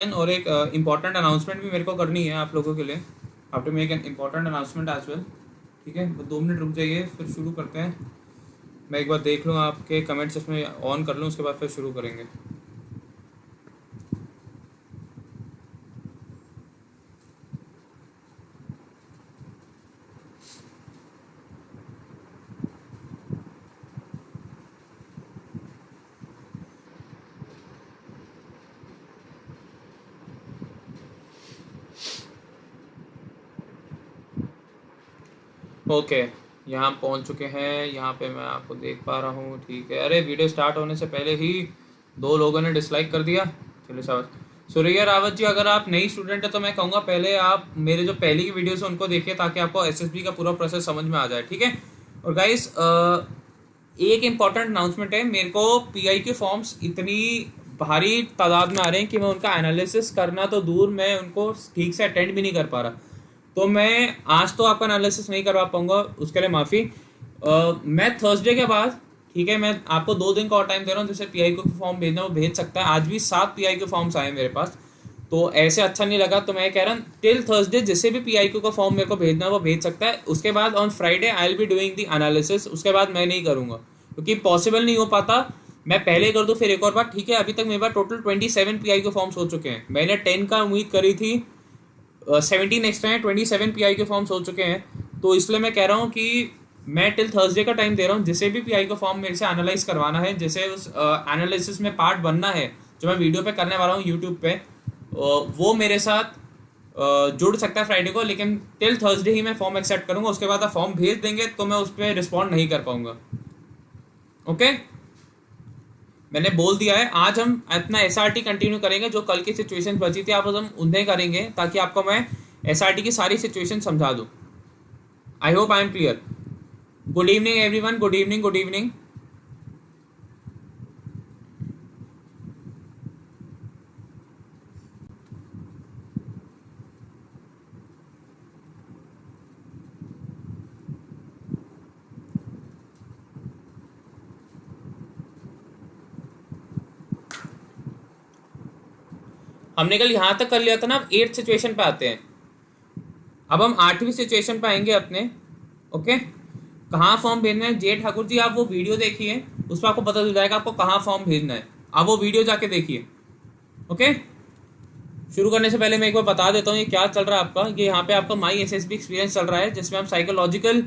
और एक important announcement भी मेरे को करनी है आप लोगों के लिए। After make an important announcement as well. ठीक है, 2 मिनट रुक जाइए, फिर शुरू करते हैं। मैं एक बार देख लूँ आपके कमेंट्स, इसमें ऑन कर लूँ, उसके बाद फिर शुरू करेंगे। ओके, यहाँ पहुँच चुके हैं। यहाँ पे मैं आपको देख पा रहा हूँ। ठीक है, अरे वीडियो स्टार्ट होने से पहले ही 2 लोगों ने डिसलाइक कर दिया। चलिए शाबाश। सुरैया रावत जी, अगर आप नई स्टूडेंट है तो मैं कहूँगा पहले आप मेरे जो पहले की वीडियोस है उनको देखिए, ताकि आपको एसएसबी का पूरा प्रोसेस समझ में आ जाए। ठीक है। और गाइस, एक इम्पॉर्टेंट अनाउंसमेंट है। मेरे को पीआई के फॉर्म्स इतनी भारी तादाद में आ रहे हैं कि मैं उनका एनालिसिस करना तो दूर, मैं उनको ठीक से अटेंड भी नहीं कर पा रहा। तो मैं आज तो आपका एनालिसिस नहीं करवा पाऊंगा, उसके लिए माफ़ी। मैं थर्सडे के बाद, ठीक है, मैं आपको 2 दिन का और टाइम दे रहा हूँ। जैसे पीआई को फॉर्म भेजना वो भेज सकता है। आज भी 7 पीआई के फॉर्म्स आए मेरे पास, तो ऐसे अच्छा नहीं लगा। तो मैं कह रहा हूँ टिल थर्सडे जिसे भी पीआई का फॉर्म मेरे को भेजना है वो भेज सकता है। उसके बाद on Friday I will be doing the analysis. उसके बाद मैं नहीं करूँगा क्योंकि पॉसिबल नहीं हो पाता। मैं पहले कर दूँ फिर एक और बार। ठीक है, अभी तक मेरे पास टोटल 27 पीआई के फॉर्म्स हो चुके हैं। मैंने 10 का उम्मीद करी थी, 17 एक्स्ट्रा है, 27 पीआई के फॉर्म्स हो चुके हैं। तो इसलिए मैं कह रहा हूँ कि मैं टिल थर्सडे का टाइम दे रहा हूँ। जिसे भी पीआई का फॉर्म मेरे से एनालाइज करवाना है, जैसे उस एनालिसिस में पार्ट बनना है जो मैं वीडियो पे करने वाला हूँ यूट्यूब पे, वो मेरे साथ जुड़ सकता है फ्राइडे को। लेकिन टिल थर्सडे ही मैं फॉर्म एक्सेप्ट करूँगा। उसके बाद आप फॉर्म भेज देंगे तो मैं उस पर रिस्पॉन्ड नहीं कर पाऊंगा। ओके, मैंने बोल दिया है। आज हम अपना एसआरटी कंटिन्यू करेंगे। जो कल की सिचुएशन बची थी आप हम उन्हें करेंगे, ताकि आपको मैं एसआरटी की सारी सिचुएशन समझा दूं। I hope I am clear. Good evening everyone, good evening, good evening. हमने कल यहां तक कर लिया था ना, अब 8th सिचुएशन पे आते हैं। अब हम 8वीं सिचुएशन पे आएंगे अपने। ओके, कहाँ फॉर्म भेजना है? जे ठाकुर जी, आप वो वीडियो देखिए, उसमें आपको पता चल जाएगा आपको कहाँ फॉर्म भेजना है। आप वो वीडियो जाके देखिए। ओके, शुरू करने से पहले मैं एक बार बता देता हूँ ये क्या चल रहा है आपका। ये यहाँ पे आपका माई एसएसबी एक्सपीरियंस चल रहा है, जिसमें हम साइकोलॉजिकल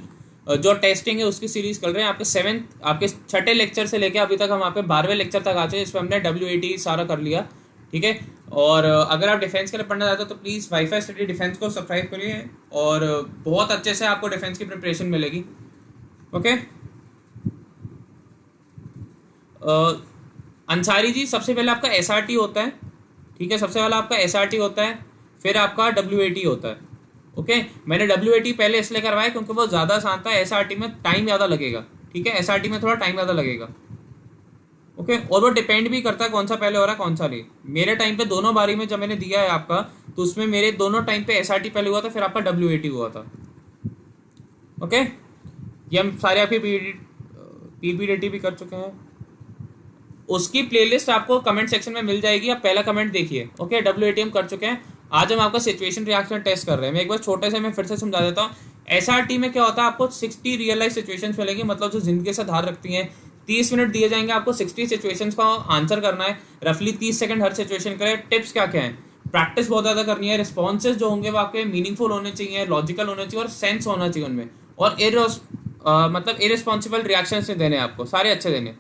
जो टेस्टिंग है उसकी सीरीज कर रहे हैं। आपके 7th, आपके 6ठे लेक्चर से लेके अभी तक हम यहाँ पे 12वें लेक्चर तक आ चुके हैं, जिसमें हमने WAT सारा कर लिया। ठीक है। और अगर आप डिफेंस के लिए पढ़ना चाहते हो तो प्लीज़ वाईफाई स्टडी डिफेंस को सब्सक्राइब करिए, और बहुत अच्छे से आपको डिफेंस की प्रिपरेशन मिलेगी। ओके। अंसारी जी, सबसे पहले आपका एसआरटी होता है। ठीक है, सबसे पहले आपका एसआरटी होता है, फिर आपका WAT होता है। ओके, मैंने WAT पहले इसलिए करवाया क्योंकि वो ज़्यादा आसान था। एसआरटी में टाइम ज़्यादा लगेगा। ठीक है, एसआरटी में थोड़ा टाइम ज़्यादा लगेगा। ओके, और वो डिपेंड भी करता है कौन सा पहले हो रहा है कौन सा नहीं। मेरे टाइम पे दोनों बारी में जब मैंने दिया है आपका, तो उसमें मेरे दोनों टाइम पे एसआरटी पहले हुआ था, फिर आपका WAT हुआ था। ओके, ये हम सारे आपके PPDT भी कर चुके हैं। उसकी प्लेलिस्ट आपको कमेंट सेक्शन में मिल जाएगी, आप पहला कमेंट देखिए। ओके, WAT हम कर चुके हैं। आज हम आपका सिचुएशन रिएक्शन टेस्ट कर रहे हैं। मैं एक बार छोटे से मैं फिर से समझा देता हूँ। एसआरटी में क्या होता है, आपको 60 रियल लाइफ सिचुएशंस मिलेंगी, मतलब जो जिंदगी से धार रखती हैं। 30 मिनट दिए जाएंगे आपको 60 सिचुएशंस का आंसर करना है। रफली 30 सेकंड हर सिचुएशन के लिए। टिप्स क्या क्या है? प्रैक्टिस बहुत ज़्यादा करनी है। रिस्पॉन्सेज जो होंगे वो आपके मीनिंगफुल होने चाहिए, लॉजिकल होने चाहिए, और सेंस होना चाहिए उनमें। और मतलब इरेस्पॉन्सिबल रिएक्शन से देने आपको सारे अच्छे देने।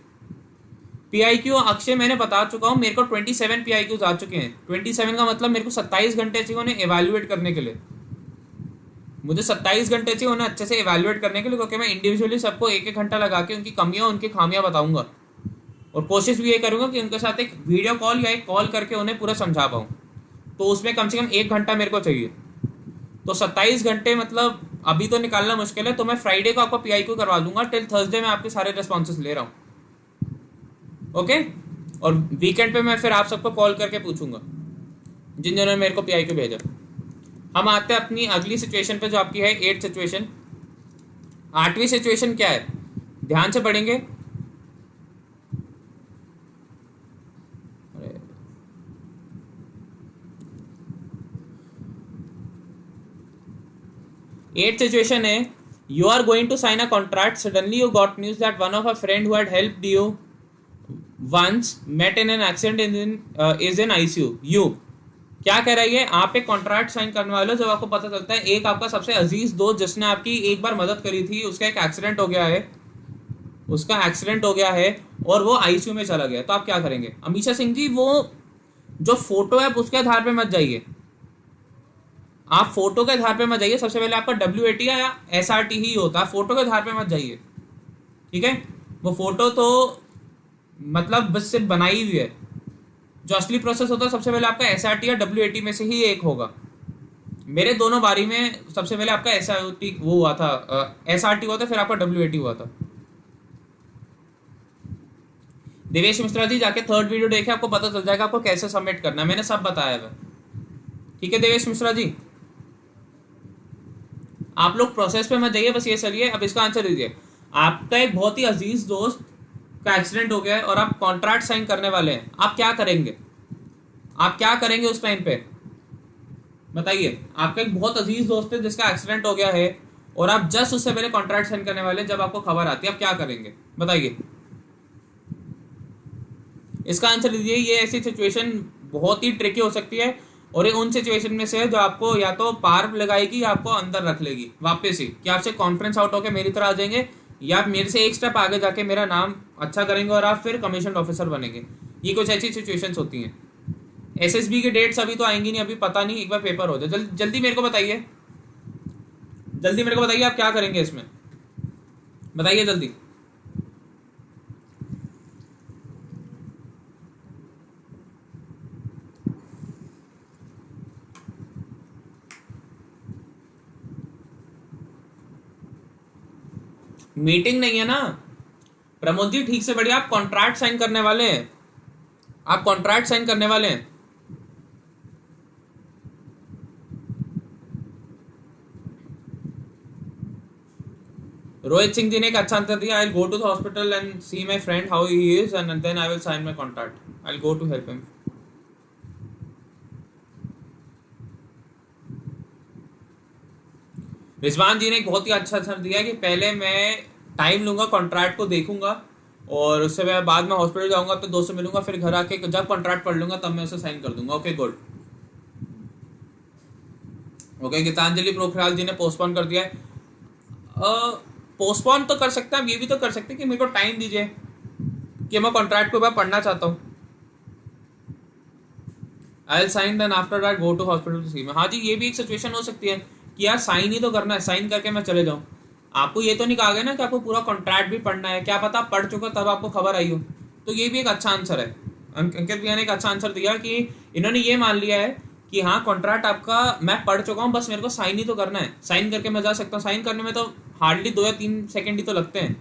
PIQ अक्षय मैंने बता चुका हूँ, मेरे को 27 PIQs आ चुके हैं। 27 का मतलब मेरे को 27 घंटे चाहिए उन्हें एवेल्युएट करने के लिए। मुझे 27 घंटे चाहिए उन्हें अच्छे से एवेल्युएट करने के लिए, क्योंकि मैं इंडिविजुअली सबको 1-1 घंटा लगा के उनकी कमियां उनकी खामियां बताऊंगा। और कोशिश भी ये करूंगा कि उनके साथ एक वीडियो कॉल या एक कॉल करके उन्हें पूरा समझा पाऊँ। तो उसमें कम से कम 1 घंटा मेरे को चाहिए। तो 27 घंटे मतलब अभी तो निकालना मुश्किल है। तो मैं फ्राइडे को आपको PIQ करवा दूंगा। टिल थर्सडे में आपके सारे रिस्पॉन्सेस ले रहा हूँ। ओके, और वीकेंड पे मैं फिर आप सबको कॉल करके पूछूंगा जिन जिन्होंने मेरे को PIQ भेजा। हम आते हैं अपनी अगली सिचुएशन पे, जो आपकी है 8th सिचुएशन। 8वीं सिचुएशन क्या है, ध्यान से पढ़ेंगे। एट सिचुएशन है, you are going to sign a contract, suddenly you got news that one of a friend who had helped you once met in an accident is in ICU. You क्या कह रही है, आप एक contract sign करने वाले हो जब आपको पता चलता है एक आपका सबसे अजीज दोस्त जिसने आपकी एक बार मदद करी थी उसका एक एक्सीडेंट हो गया है, उसका एक्सीडेंट हो गया है और वो आईसीयू में चला गया, तो आप क्या करेंगे? अमीशा सिंह जी, वो जो फोटो है उसके आधार पे मत जाइए, आप फोटो के आधार पे मत जाइए। सबसे पहले आपका WAT या SRT ही होता है, फोटो के आधार पे मत जाइए, ठीक है? वो फोटो तो मतलब बस सिर्फ बनाई हुई है, जो असली प्रोसेस होता है सबसे पहले आपका SRT या WAT में से ही एक होगा। मेरे दोनों बारी में सबसे पहले आपका SRT वो हुआ था, SRT हुआ था, फिर आपका WAT हुआ था। देवेश मिश्रा जी, जाके थर्ड वीडियो देखे, आपको पता चल जाएगा आपको कैसे सबमिट करना है, मैंने सब बताया है, ठीक है देवेश मिश्रा जी? आप लोग प्रोसेस पे मत जाइए, बस ये चलिए। अब इसका आंसर दीजिए, आपका एक बहुत ही अजीज दोस्त का एक्सीडेंट हो गया है और आप कॉन्ट्रैक्ट साइन करने वाले हैं, आप क्या करेंगे? आप क्या करेंगे उस टाइम पे? बताइए। आपका एक बहुत अजीज दोस्त है जिसका एक्सीडेंट हो गया है और आप जस्ट उससे पहले कॉन्ट्रैक्ट साइन करने वाले हैं, जब आपको खबर आती है, आप क्या करेंगे? बताइए, इसका आंसर दीजिए। ये ऐसी सिचुएशन बहुत ही ट्रिकी हो सकती है और ये उन सिचुएशन में से है जो आपको या तो पार लगाएगी या आपको अंदर रख लेगी वापस ही, कि आपसे कॉन्फ्रेंस आउट होकर मेरी तरह आ जाएंगे या आप मेरे से एक स्टेप आगे जाके मेरा नाम अच्छा करेंगे और आप फिर कमीशन ऑफिसर बनेंगे। ये कुछ ऐसी सिचुएशंस होती हैं। SSB की डेट्स अभी तो आएंगी नहीं, अभी पता नहीं, एक बार पेपर हो जाए। जल्दी मेरे को बताइए, जल्दी मेरे को बताइए आप क्या करेंगे इसमें, बताइए जल्दी। मीटिंग नहीं है ना प्रमोद जी, ठीक से बढ़िया, आप कॉन्ट्रैक्ट साइन करने वाले हैं, आप कॉन्ट्रैक्ट साइन करने वाले हैं। रोहित सिंह जी ने एक अच्छा आंसर दिया, I will go to the hospital and see my friend how he is and then I will sign my contract, I will go to help him. Rizwan ji ने एक बहुत ही अच्छा आंसर दिया कि पहले मैं टाइम लूंगा, कॉन्ट्रैक्ट को देखूंगा और उससे मैं बाद में हॉस्पिटल जाऊंगा, तो दोस्त से मिलूंगा, फिर घर आके जब कॉन्ट्रैक्ट पढ़ लूंगा तब मैं उसे साइन कर दूंगा। Okay good. ओके, गीतांजलि प्रोखराल जी ने पोस्टपोन कर दिया है। पोस्टपोन तो कर सकते हैं, आप ये भी तो कर सकते हैं कि मेरे को टाइम दीजिए कि मैं कॉन्ट्रैक्ट को एक बार पढ़ना चाहता हूँ। I will sign then after that go to hospital to see me. हाँ जी, ये भी एक सिचुएशन हो सकती है कि यार साइन ही तो करना है, साइन करके मैं चले जाऊँ। आपको ये तो नहीं कहा गया ना कि आपको पूरा कॉन्ट्रैक्ट भी पढ़ना है, क्या पता पढ़ चुका तब आपको खबर आई हो। तो ये भी एक अच्छा आंसर है। अंकित भैया ने एक अच्छा आंसर दिया कि इन्होंने ये मान लिया है कि हाँ कॉन्ट्रैक्ट आपका मैं पढ़ चुका हूँ, बस मेरे को साइन ही तो करना है, साइन करके मैं जा सकता हूँ। साइन करने में तो हार्डली 2 या 3 सेकेंड ही तो लगते हैं।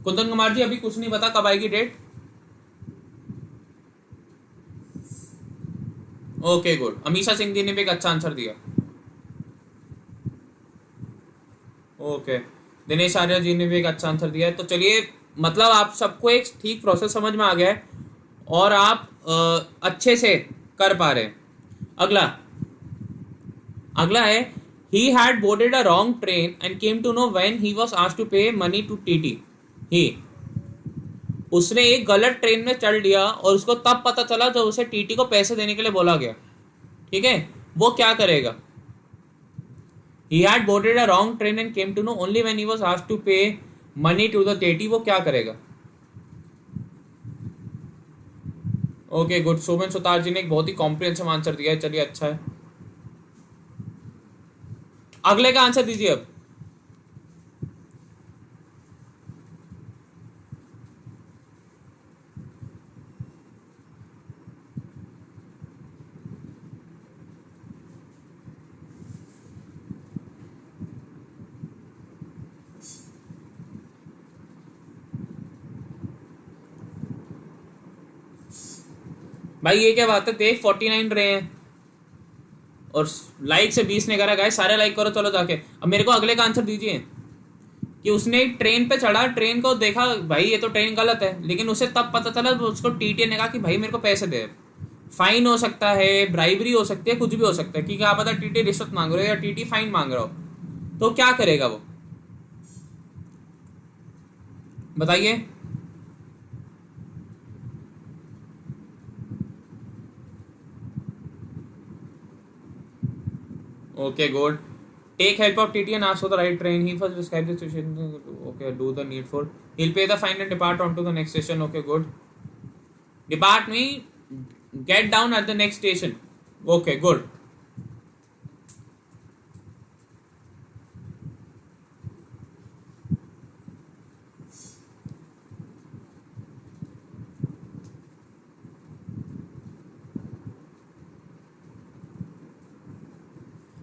कुंदन कुमार जी, अभी कुछ नहीं पता कब आएगी date. Okay good. Amisha Singh ji ने भी एक अच्छा आंसर दिया। ओके, दिनेश आर्य जी ने भी एक अच्छा आंसर दिया है। तो चलिए, मतलब आप सबको एक ठीक प्रोसेस समझ में आ गया है और आप अच्छे से कर पा रहे हैं। अगला है, he had boarded a wrong train and came to know when he was asked to pay money to TT। उसने एक गलत ट्रेन में चढ़ लिया और उसको तब पता चला जब उसे TT को पैसे देने के लिए बोला गया। ठीक है, वो क्या करेगा? He had boarded a wrong train and came to know only when he was asked to pay money to the TT। वो क्या करेगा? Okay good. सोमन सुतार जी ने एक बहुत ही कॉम्प्रिहेंसिव आंसर दिया है, चलिए अच्छा है। अगले का आंसर दीजिए अब। भाई ये क्या बात है, देख 49 रहे हैं और लाइक से 20 ने करा। गाइस सारे लाइक करो, चलो जाके। अब मेरे को अगले का आंसर दीजिए कि उसने एक ट्रेन पे चढ़ा, ट्रेन को देखा भाई ये तो ट्रेन गलत है, लेकिन उसे तब पता चला उसको टीटी ने कहा कि भाई मेरे को पैसे दे। फाइन हो सकता है, ब्राइबरी हो सकती है, कुछ भी हो सकता है, कि क्या पता टीटी रिश्वत मांग रहे हो या टीटी फाइन मांग रहा हो, तो क्या करेगा वो, बताइए। Okay good, take help of TT and ask for the right train, he first describe the situation, okay do the needful, he'll pay the fine and depart on to the next station, okay good, depart me, get down at the next station, okay good.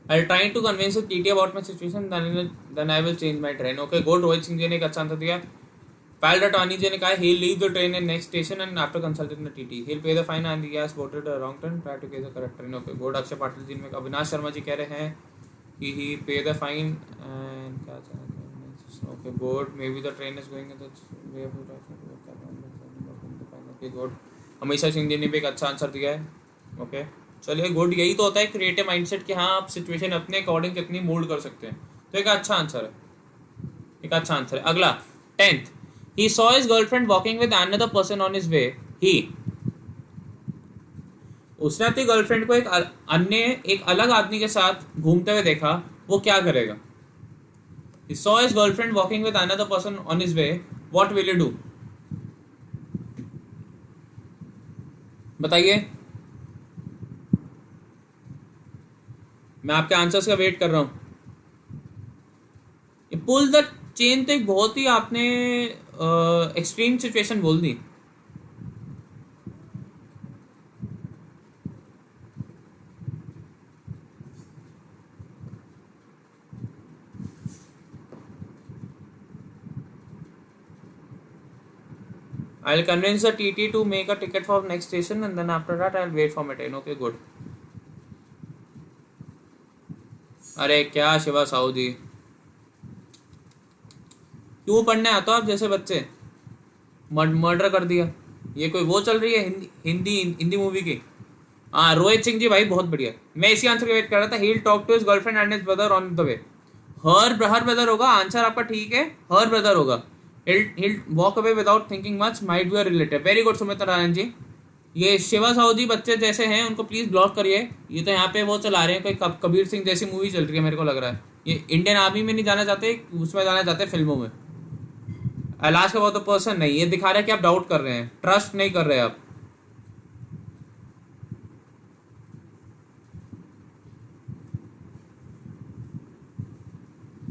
I'll try to convince the TT about my situation, then I will change my train, okay good. Rohit Singh ji ने एक अच्छा answer दिया। Pal Ratwani ji ने कहा he'll leave the train in next station and after consulting the TT he'll pay the fine and he has voted a wrong turn, try to get the correct train, okay good. Akshay Patil जी ने, अविनाश शर्मा जी कह रहे हैं कि he pay the fine and क्या okay good, maybe the train is going in the way of okay good. हमेशा सिंह जी ने भी एक अच्छा आंसर दिया है, ओके चलिए गुड। यही तो होता है क्रिएटिव माइंडसेट कि हाँ आप सिचुएशन अपने अकॉर्डिंग कितनी मोल्ड कर सकते हैं, तो एक अच्छा आंसर है, एक अच्छा आंसर है। अगला 10th, he saw his girlfriend walking with another person on his way, he, उसने अपनी गर्लफ्रेंड को एक अलग आदमी के साथ घूमते हुए देखा, वो क्या करेगा। he saw his girlfriend walking with another person on his way, what will he do, बताइए। मैं आपके आंसर्स का वेट कर रहा हूं। पुल द चेन तो एक बहुत ही आपने एक्सट्रीम सिचुएशन बोल दी। I'll convince the TT to make a ticket for next station and then after that I'll wait for my train, okay good. अरे क्या शिवा साहू जी, क्यों पढ़ने आते हो आप जैसे बच्चे, मर्डर कर दिया। ये कोई वो चल रही है हिंदी मूवी की। हाँ रोहित सिंह जी भाई बहुत बढ़िया, मैं इसी आंसर का वेट कर रहा था। he'll talk to his girlfriend and his brother on the way, her brother होगा, आंसर आपका ठीक है, हर ब्रदर होगा। he'll walk away without thinking much, might be a relative, very good Sumit Narayan ji. ये शिवा साहू जी बच्चे जैसे हैं उनको प्लीज ब्लॉक करिए, ये तो यहाँ पे वो चला रहे हैं कोई कबीर सिंह जैसी मूवी चल रही है, मेरे को लग रहा है ये इंडियन आर्मी में नहीं जाना चाहते, उसमें जाना चाहते फिल्मों में। लास्ट का बहुत पर्सन नहीं, ये दिखा रहा है कि आप डाउट कर रहे हैं, ट्रस्ट नहीं कर रहे आप।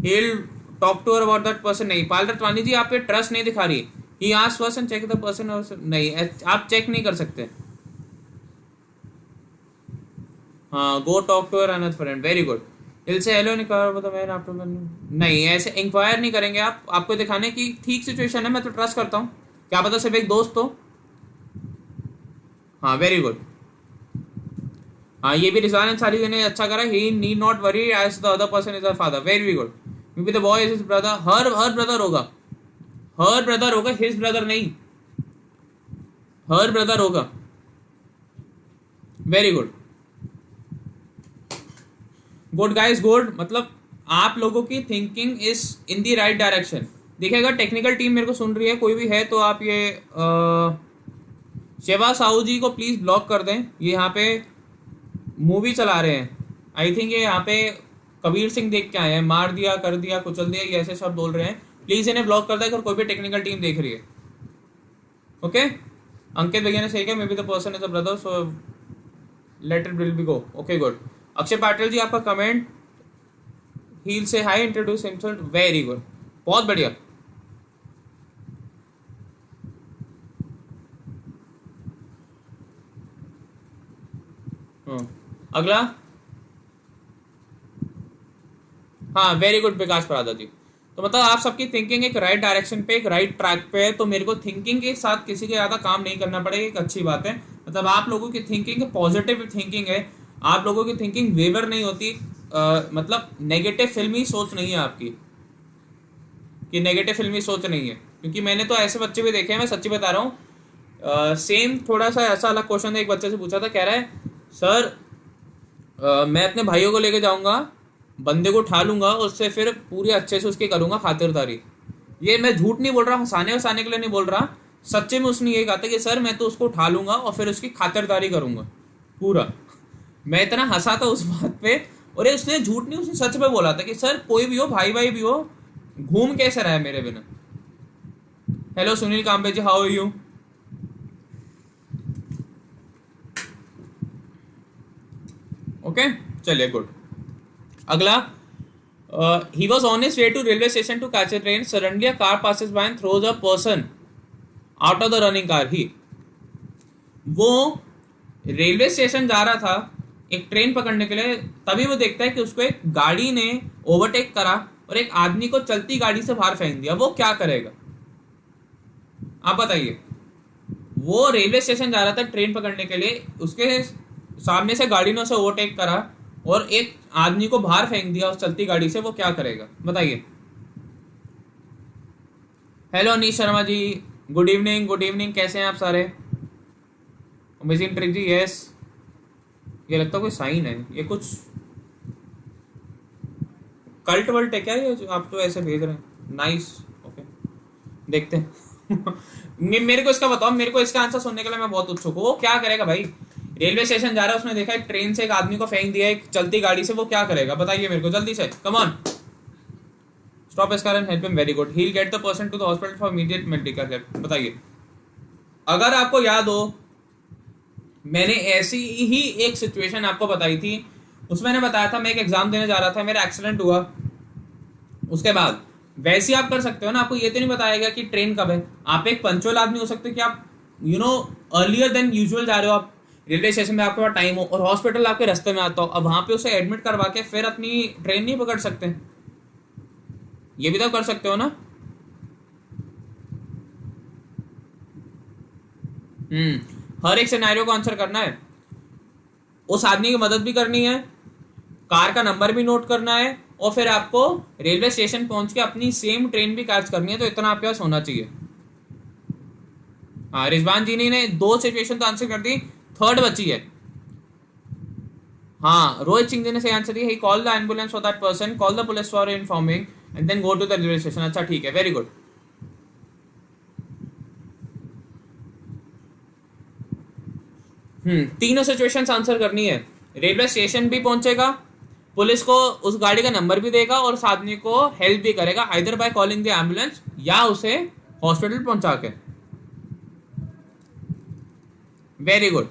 he'll talk to her about that person, नहीं पाल रतवानी जी आप पे ट्रस्ट नहीं दिखा रही। he asked first and check the person also, नहीं आप चेक नहीं कर सकते। हाँ go talk to her another friend, very good। he'll say hello निकाल बता मैं आपको, नहीं ऐसे इंक्वायर नहीं करेंगे आप, आपको दिखाने की ठीक सिचुएशन है, मैं तो ट्रस्ट करता हूँ, क्या पता सिर्फ एक दोस्त हो। हाँ वेरी गुड। हाँ ये भी रिजवान अंसारी ने अच्छा करा, he need not worry as the other person is her father, very good। maybe the boy is his brother, her brother होगा, हर ब्रदर होगा, हिज ब्रदर नहीं, हर ब्रदर होगा, very good good guys good. मतलब आप लोगों की thinking is in the right direction. देखिए अगर टेक्निकल टीम मेरे को सुन रही है, कोई भी है तो आप ये शिवा साहू जी को प्लीज ब्लॉक कर दें, ये यहाँ पे मूवी चला रहे हैं, आई थिंक ये यहाँ पे कबीर सिंह देख के आए हैं, मार दिया कर दिया कुचल दिया ये ऐसे सब बोल रहे हैं, प्लीज इन्हें ब्लॉक कर दे अगर कोई भी टेक्निकल टीम देख रही है, ओके। अंकित भैया ने सही कहा, maybe the person is a brother so let it will be go, okay good. Akshay Patil ji आपका comment, he will say hi introduce himself, very good, बहुत बढ़िया। अगला, हाँ वेरी गुड विकास परादा जी। तो मतलब आप सबकी थिंकिंग एक राइट डायरेक्शन पे, एक राइट ट्रैक पे है, तो मेरे को थिंकिंग के साथ किसी के ज़्यादा काम नहीं करना पड़ेगा, एक अच्छी बात है। मतलब आप लोगों की थिंकिंग पॉजिटिव थिंकिंग है, आप लोगों की थिंकिंग वेवर नहीं होती, मतलब नेगेटिव फिल्मी सोच नहीं है आपकी, कि नेगेटिव फिल्मी सोच नहीं है, क्योंकि मैंने तो ऐसे बच्चे भी देखे हैं, मैं सच्ची बता रहा हूँ, सेम थोड़ा सा ऐसा अलग क्वेश्चन एक बच्चे से पूछा था, कह रहा है सर मैं अपने भाइयों को लेके जाऊंगा, बंदे को उठा लूंगा, उससे फिर पूरी अच्छे से उसकी करूंगा खातिरदारी। ये मैं झूठ नहीं बोल रहा, हंसाने वसाने के लिए नहीं बोल रहा, सच्चे में उसने ये कहा था कि सर मैं तो उसको उठा लूंगा और फिर उसकी खातिरदारी करूंगा पूरा। मैं इतना हंसा था उस बात पे, और ये उसने झूठ नहीं, उसने सच में बोला था कि सर कोई भी हो, भाई भाई भी हो, घूम कैसे रहा है मेरे बिना। Hello Sunil Kamble ji, how are you? Okay चलिए गुड। अगला, he was on his way to railway station to catch a train. Suddenly a car passes by and throws a person out of the running car. वो railway station जा रहा था एक train पकड़ने के लिए, तभी वो देखता है कि उसको एक गाड़ी ने ओवरटेक करा और एक आदमी को चलती गाड़ी से बाहर फेंक दिया। वो क्या करेगा आप बताइए? वो रेलवे स्टेशन जा रहा था ट्रेन पकड़ने के लिए, उसके सामने से गाड़ी ने उसे ओवरटेक करा और एक आदमी को बाहर फेंक दिया उस चलती गाड़ी से। वो क्या करेगा बताइए? हेलो अनीश शर्मा जी, गुड इवनिंग, गुड इवनिंग, कैसे हैं आप सारे? अमेजिंग ट्रिक जी, यस। ये लगता है कोई साइन है, ये कुछ कल्ट वल्ट है क्या ये जो आप तो ऐसे भेज रहे हैं? नाइस, ओके देखते हैं। मेरे को इसका बताओ, मेरे को इसका आंसर सुनने के लिए मैं बहुत उत्सुक हूँ। वो क्या करेगा भाई? रेलवे स्टेशन जा रहा है, उसने देखा एक ट्रेन से एक आदमी को फेंक दिया एक चलती गाड़ी से। वो क्या करेगा बताइए मेरे को जल्दी से, come on. Stop his car and help him, very good. He will get the person to the hospital for immediate medical help. बताइए, अगर आपको याद हो मैंने ऐसी ही एक सिचुएशन आपको बताई थी, उसमें मैंने बताया था मैं एक एग्जाम देने जा रहा था, मेरा एक्सीडेंट हुआ, उसके बाद वैसे आप कर सकते हो ना। आपको ये तो नहीं बताएगा कि ट्रेन कब है। आप एक पंचुअल आदमी हो सकते हो कि आप अर्लियर देन यूजुअल जा रहे हो, आप रेलवे स्टेशन में आपके पास टाइम हो और हॉस्पिटल आपके रास्ते में आता हो, अब वहां पे उसे एडमिट करवा के फिर अपनी ट्रेन नहीं पकड़ सकते? ये भी तो कर सकते हो ना। हर एक सिनेरियो को आंसर करना है, उस आदमी की मदद भी करनी है, कार का नंबर भी नोट करना है, और फिर आपको रेलवे स्टेशन पहुंच के अपनी सेम ट्रेन भी कैच करनी है। तो इतना आपके पास होना चाहिए। हाँ, रिजवान जी ने 2 सिचुएशन तो आंसर कर दी, थर्ड बची है। हाँ, रोहित सिंह जी ने सही आंसर दिया। He call the ambulance for that person, call the police for informing and then go to the railway station. अच्छा ठीक है, वेरी गुड। तीनों सिचुएशंस आंसर करनी है। रेलवे स्टेशन भी पहुंचेगा, पुलिस को उस गाड़ी का नंबर भी देगा और उस आदमी को हेल्प भी करेगा, either by calling the ambulance या उसे हॉस्पिटल पहुंचा के। Very good.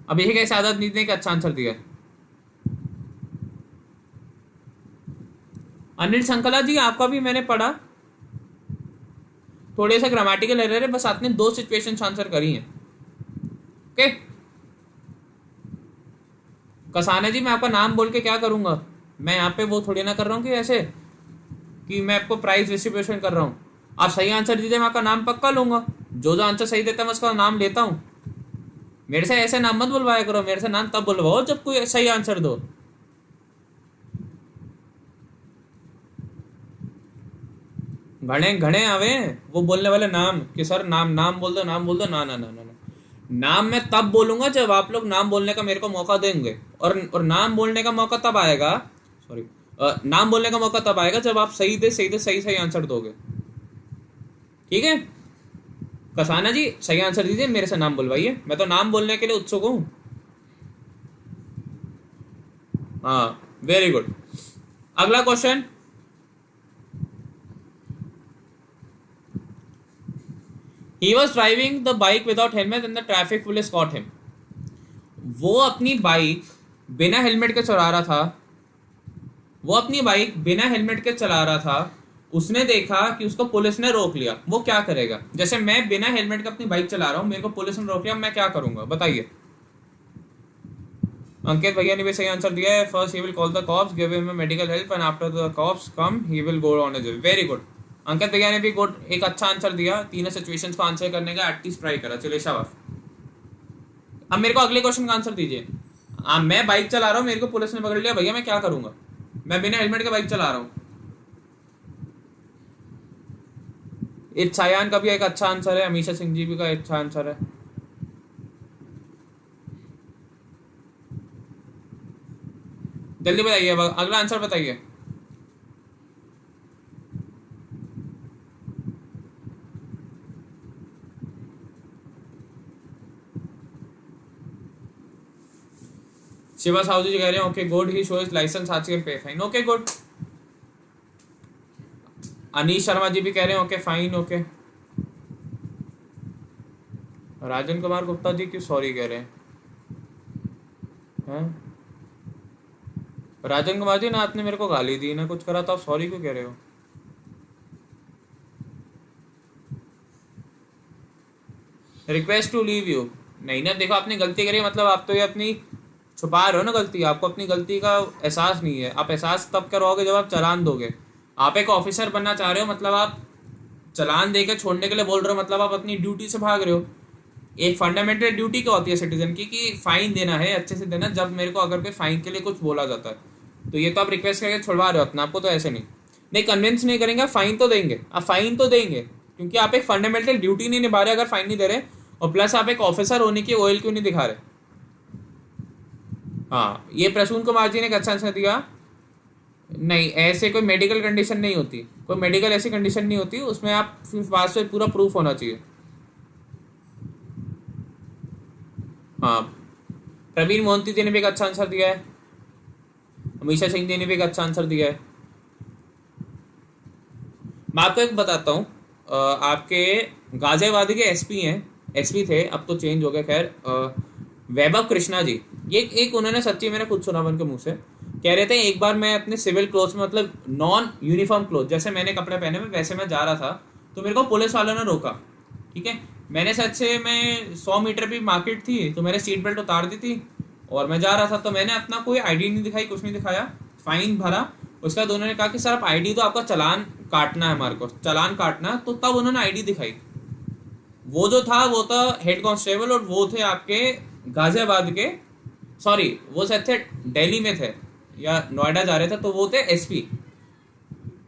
अभिषेक के सादत नीति ने एक अच्छा आंसर दिया। अनिल संकला जी, आपका भी मैंने पढ़ा, थोड़े से ग्रामेटिकल एरर है, बस आपने 2 सिचुएशंस आंसर करी हैं। ओके कसाना जी, मैं आपका नाम बोल के क्या करूंगा? मैं यहाँ पे वो थोड़ी ना कर रहा हूँ कि ऐसे कि मैं आपको प्राइज डिस्ट्रीब्यूशन कर रहा हूँ। आप सही आंसर दीजिए, मैं आपका नाम पक्का लूंगा। जो जो आंसर सही देता है मैं उसका नाम लेता हूँ। मेरे से ऐसे नाम मत बुलवाया करो, मेरे से नाम तब बुलवाओ जब कोई सही आंसर दो। घने घने आवे वो बोलने वाले नाम कि सर नाम नाम बोल दो, नाम बोल दो। ना ना ना ना, नाम मैं तब बोलूंगा जब आप लोग नाम बोलने का मेरे को मौका देंगे, और नाम बोलने का मौका तब आएगा, सॉरी नाम बोलने का मौका तब आएगा जब आप सही आंसर दोगे। ठीक है कसाना जी, सही आंसर दीजिए, मेरे से नाम बुलवाइए, मैं तो नाम बोलने के लिए उत्सुक हूं। हाँ वेरी गुड। अगला question, he was driving the bike without helmet and the traffic police caught him। वो अपनी बाइक बिना हेलमेट के चला रहा था, वो अपनी बाइक बिना हेलमेट के चला रहा था, उसने देखा कि उसको पुलिस ने रोक लिया। वो क्या करेगा? जैसे मैं बिना हेलमेट के अपनी बाइक चला रहा हूं, मेरे को पुलिस ने रोक लिया, मैं क्या करूंगा बताइए? अंकित भैया ने भी सही आंसर दिया है। First he will call the cops, give him medical help and after the cops come he will go on his way. Very good. Ankit भैया ने भी गुड एक अच्छा आंसर दिया, तीनों सिचुएशंस को आंसर करने का एटलीस्ट ट्राई करा। चलिए शाबाश। अब मेरे को अगले क्वेश्चन का आंसर दीजिए। मैं बाइक चला रहा हूँ, मेरे को पुलिस ने पकड़ लिया, भैया मैं क्या करूंगा? मैं बिना हेलमेट के बाइक चला रहा हूँ। इट्स सायान का भी एक अच्छा आंसर है, अमीशा सिंह जी भी का अच्छा आंसर है। जल्दी बताइए, अब अगला आंसर बताइए। शिवा साहू जी कह रहे हैं okay good, he shows licence आज के pay fine, okay good. Anish Sharma ji भी कह रहे हैं okay fine, okay. Rajan Kumar Gupta ji क्यों सॉरी कह रहे हैं? राजन कुमार जी ना आपने मेरे को गाली दी ना कुछ करा, तो आप सॉरी क्यों कह रहे हो? रिक्वेस्ट टू लीव यू, नहीं ना, देखो आपने गलती करी मतलब आप तो ये अपनी छुपा रहे हो ना गलती, आपको अपनी गलती का एहसास नहीं है। आप एहसास तब करोगे जब आप चालान दोगे। आप एक ऑफिसर बनना चाह रहे हो मतलब आप चालान देकर छोड़ने के लिए बोल रहे हो, मतलब आप अपनी ड्यूटी से भाग रहे हो। एक फंडामेंटल ड्यूटी क्या होती है सिटीजन की कि फाइन देना है, अच्छे से देना, जब मेरे को अगर कोई फाइन के लिए कुछ बोला जाता है। तो ये तो आप रिक्वेस्ट करके छुड़वा रहे हो अपना आपको, तो ऐसे नहीं कन्विंस नहीं करेंगे, फाइन तो देंगे, आप फाइन तो देंगे क्योंकि आप एक फंडामेंटल ड्यूटी नहीं निभा रहे अगर फाइन नहीं दे रहे, और प्लस आप एक ऑफिसर होने की ओएल क्यों नहीं दिखा रहे। हाँ, ये प्रसून कुमार जी ने एक अच्छा आंसर दिया। नहीं, ऐसे कोई मेडिकल कंडीशन नहीं होती, कोई मेडिकल ऐसी कंडीशन नहीं होती, उसमें आप पास से पूरा प्रूफ होना चाहिए। हाँ, प्रवीण मोहंती जी ने भी एक अच्छा आंसर दिया है, अमीशा सिंह जी ने भी एक अच्छा आंसर दिया है। मैं आपको एक बताता हूँ, आपके गाजियाबाद के एसपी हैं, एसपी थे अब तो चेंज हो गया, खैर वैभव कृष्णा जी, ये एक उन्होंने सच्ची मैंने खुद सुना उनके मुंह से, कह रहे थे एक बार मैं अपने सिविल क्लोथ में मतलब नॉन यूनिफॉर्म क्लोथ जैसे मैंने कपड़े पहने में वैसे मैं जा रहा था, तो मेरे को पुलिस वालों ने रोका। ठीक है, मैंने सच से मैं 100 मीटर भी मार्केट थी तो मैंने सीट बेल्ट उतार दी थी और मैं जा रहा था, तो मैंने अपना कोई आईडी नहीं दिखाई, कुछ नहीं दिखाया, फाइन भरा। उसके बाद उन्होंने कहा कि सर आप आईडी तो आपका चालान काटना है, हमारे को चालान काटना, तो तब उन्होंने आईडी दिखाई। वो जो था वो था हेड कांस्टेबल और वो थे आपके गाजियाबाद के, सॉरी वो शायद थे दिल्ली में थे या नोएडा जा रहे थे, तो वो थे एसपी।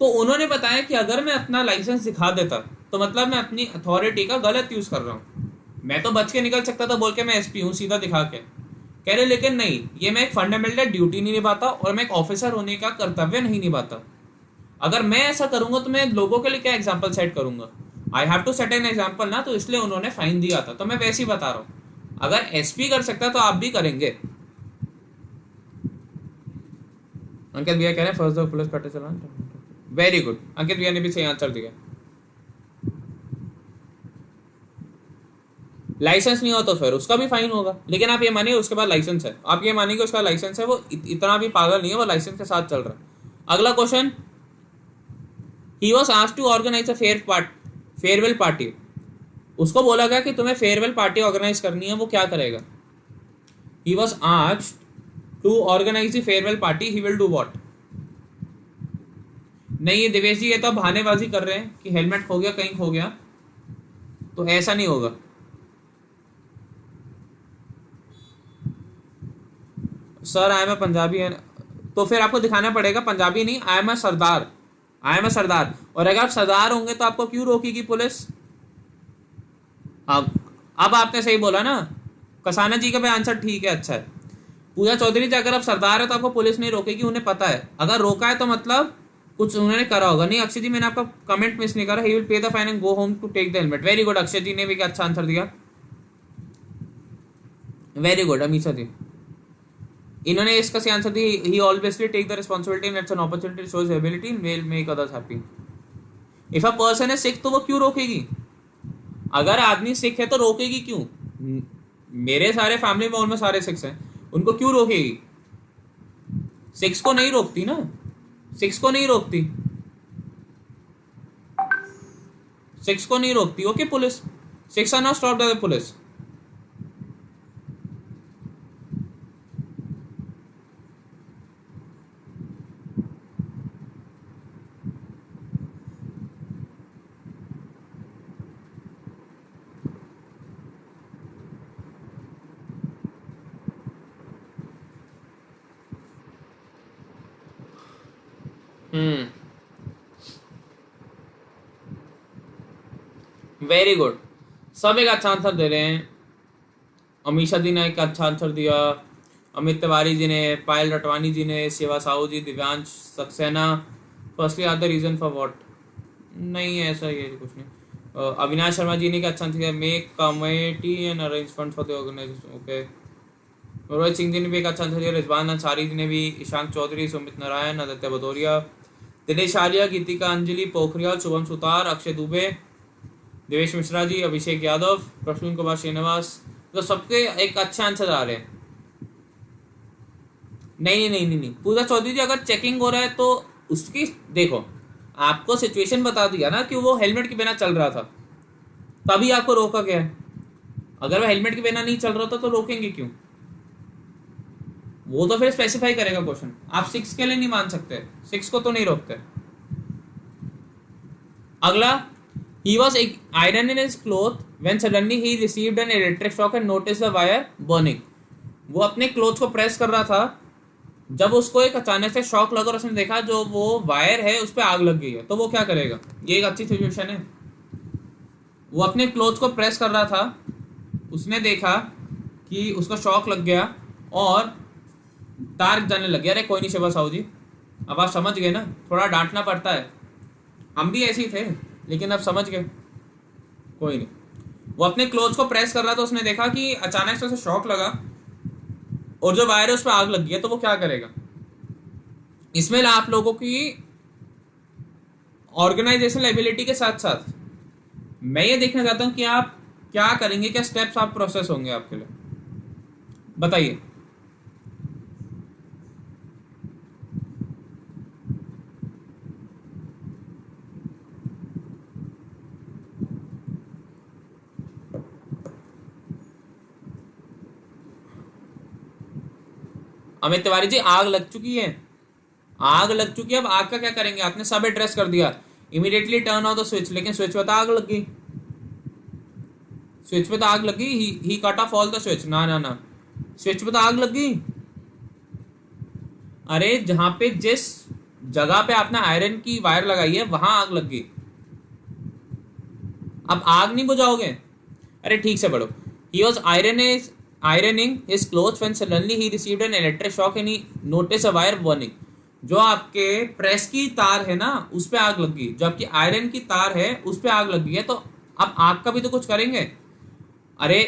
तो उन्होंने बताया कि अगर मैं अपना लाइसेंस दिखा देता तो मतलब मैं अपनी अथॉरिटी का गलत यूज कर रहा हूँ, मैं तो बच के निकल सकता था बोल के मैं एसपी हूँ सीधा दिखा के, कह रहे लेकिन नहीं, ये मैं एक फंडामेंटल ड्यूटी नहीं निभाता और मैं एक ऑफिसर होने का कर्तव्य नहीं निभाता। अगर मैं ऐसा करूंगा तो मैं लोगों के लिए क्या एग्जाम्पल सेट करूंगा, I have to set an example ना, तो इसलिए उन्होंने फाइन दिया था, तो मैं वैसे ही बता रहा हूँ, अगर एसपी कर सकता तो आप भी करेंगे। अंकित भैया कह रहे हैं फर्स्ट द पुलिस काटे चलान, वेरी गुड, अंकित भैया ने भी सही आंसर दिया। लाइसेंस नहीं हो तो फिर उसका भी फाइन होगा, लेकिन आप ये मानिए उसके बाद लाइसेंस है, आप ये मानिए उसका लाइसेंस है, वो इतना भी पागल नहीं है, वो लाइसेंस के साथ चल रहा है। अगला question, he was asked to organise a farewell party, उसको बोला गया कि तुम्हें फेयरवेल पार्टी ऑर्गेनाइज करनी है, वो क्या करेगा? He was asked to organise the farewell party, he will do what? नहीं ये दिवेश जी ये तो बहानेबाजी कर रहे हैं कि हेलमेट खो गया कहीं खो गया, तो ऐसा नहीं होगा। Sir I am a Punjabi है, तो फिर आपको दिखाना पड़ेगा पंजाबी नहीं, I am a Sardar, I am a सरदार। और अगर आप सरदार होंगे तो आपको क्यों रोकेगी पुलिस? अब आपने सही बोला ना, कसाना जी का भी आंसर ठीक है, अच्छा है। पूजा चौधरी जी अगर आप सरदार है तो आपको पुलिस नहीं रोकेगी, उन्हें पता है, अगर रोका है तो मतलब कुछ उन्होंने करा होगा। नहीं अक्षय जी मैंने आपका कमेंट मिस नहीं करा, he will pay the fine and go home to take the helmet, very good, Akshay ji ने भी अच्छा आंसर दिया, वेरी गुड अमीशा जी। इन्होंने इसका सही आंसर दिया, he always take the responsibility and it's an opportunity to show his ability and will make others happy. If a person है सिख तो वो क्यों रोकेगी? अगर आदमी सिख है तो रोकेगी क्यों? मेरे सारे फैमिली में उनमें सारे सिख्स हैं, उनको क्यों रोकेगी? सिक्स को नहीं रोकती ना, सिक्स को नहीं रोकती, सिक्स को नहीं रोकती, okay police, six are not stopped by the police. Very good, सब एक अच्छा आंसर दे रहे हैं। अमीशा दी ने एक अच्छा आंसर दिया, अमित तिवारी जी ने, पायल रटवानी जी ने, Shiva Sahu ji, Divyansh Saxena. Firstly are the reason for what, नहीं ऐसा ये कुछ नहीं। अविनाश शर्मा जी ने क्या अच्छा था, make committee and arrange fund for the organisation, okay. Rohit Singh ji ने भी एक अच्छा था, रिजवान अंसारी जी ने भी, ईशांक चौधरी, सुमित नारायण, आदित्य भदौरिया, दिनेश आर्या, गीतिका अंजलि पोखरियाल, शुभम सुतार, अक्षय दुबे, देवेश मिश्रा जी, अभिषेक यादव, प्रसून कुमार श्रीनिवास। तो सबके एक अच्छे आंसर आ रहे हैं। नहीं नहीं नहीं नहीं, पूजा चौधरी जी अगर चेकिंग हो रहा है तो उसकी देखो, आपको सिचुएशन बता दिया ना कि वो हेलमेट के बिना चल रहा था, तभी आपको रोका गया है। अगर वो हेलमेट के बिना नहीं चल रहा था तो रोकेंगे क्यों? वो तो फिर स्पेसिफाई करेगा क्वेश्चन। आप 6 के लिए नहीं मान सकते, 6 को तो नहीं रोकते। अगला, he was ironing his cloth when suddenly he received an electric shock and noticed the wire burning। वो अपने क्लोथ को प्रेस कर रहा था, जब उसको एक अचानक से शॉक लगा और उसने देखा जो वो वायर है उस पर आग लग गई है, तो वो क्या करेगा? ये एक अच्छी सिचुएशन है। वो अपने क्लोथ को प्रेस कर रहा था, उसने देखा कि उसका शॉक लग गया और तार जाने लग गया। अरे कोई नहीं शिवा साहू जी, अब आप समझ गए ना, थोड़ा डांटना पड़ता है, हम भी ऐसे ही थे लेकिन अब समझ गए, कोई नहीं। वो अपने क्लोथ को प्रेस कर रहा था, उसने देखा कि अचानक से उसे शॉक लगा और जो वायर है उस पर आग लग गई है, तो वो क्या करेगा? इसमें आप लोगों की ऑर्गेनाइजेशनल एबिलिटी के साथ साथ मैं ये देखना चाहता हूं कि आप क्या करेंगे, क्या स्टेप्स आप प्रोसेस होंगे आपके लिए, बताइए। अमित तिवारी जी, आग लग चुकी है, आग लग चुकी है, अब आग का क्या करेंगे? आपने सब एड्रेस कर दिया, immediately turn off the switch, लेकिन स्विच पे तो आग लग गई, स्विच पे तो आग लग गई। He cut off all the switch, ना ना ना, स्विच पे तो आग लग गई। अरे जहां पे जिस जगह पे आपने आयरन की वायर लगाई है वहां आग लग गई, अब आग नहीं बुझाओगे? अरे ठीक से पढ़ो। He was ironing his clothes when suddenly he received an electric shock and he noticed a wire burning। जो आपके प्रेस की तार है ना उस पे आग लग गई, जो आपकी आयरन की तार है उस पे आग लग गई है, तो अब आग का भी तो कुछ करेंगे। अरे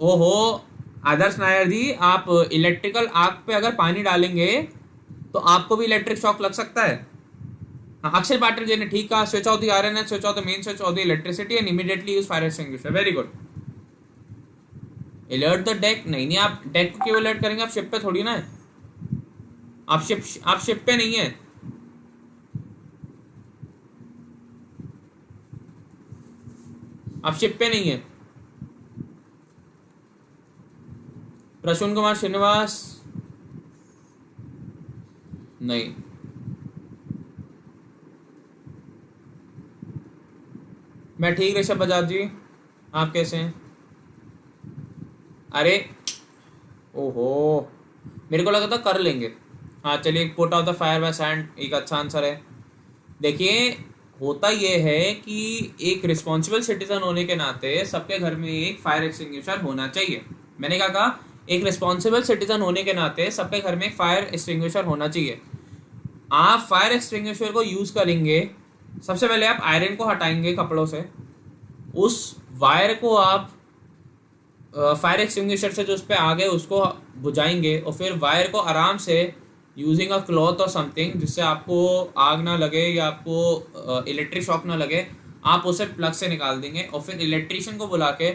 ओहो आदर्श नायर जी, आप इलेक्ट्रिकल आग पे अगर पानी डालेंगे तो आपको भी इलेक्ट्रिक शॉक लग सकता है। अक्षय पाटिल जी ने ठीक कहा, switch off the iron and switch off the main switch off the electricity and immediately use fire extinguisher. Very good. Alert the deck, नहीं आप डेक को क्यों अलर्ट करेंगे? आप शिप पे थोड़ी ना है, आप शिप पे नहीं है। आप शिप पे नहीं है। प्रसून कुमार श्रीनिवास, नहीं। मैं ठीक, ऋषभ बजाज जी आप कैसे हैं? अरे ओहो, मेरे को लगा था कर लेंगे। हाँ चलिए, put out the fire bye sand एक अच्छा आंसर है। देखिए होता यह है कि एक रिस्पॉन्सिबल सिटीजन होने के नाते सबके घर में एक फायर एक्सटिंग्विशर होना चाहिए। मैंने क्या कहा? एक रिस्पॉन्सिबल सिटीजन होने के नाते सबके घर में एक फायर एक्सटिंग्विशर होना चाहिए। आप फायर एक्सटिंग्विशर को यूज करेंगे, सबसे पहले आप आयरन को हटाएंगे कपड़ों से, उस वायर को आप फायर एक्सटिंग्विशर से जो उस पर आग है उसको बुझाएंगे और फिर वायर को आराम से यूजिंग अ क्लॉथ और समथिंग जिससे आपको आग ना लगे या आपको इलेक्ट्रिक शॉक ना लगे, आप उसे प्लग से निकाल देंगे और फिर इलेक्ट्रिशियन को बुला के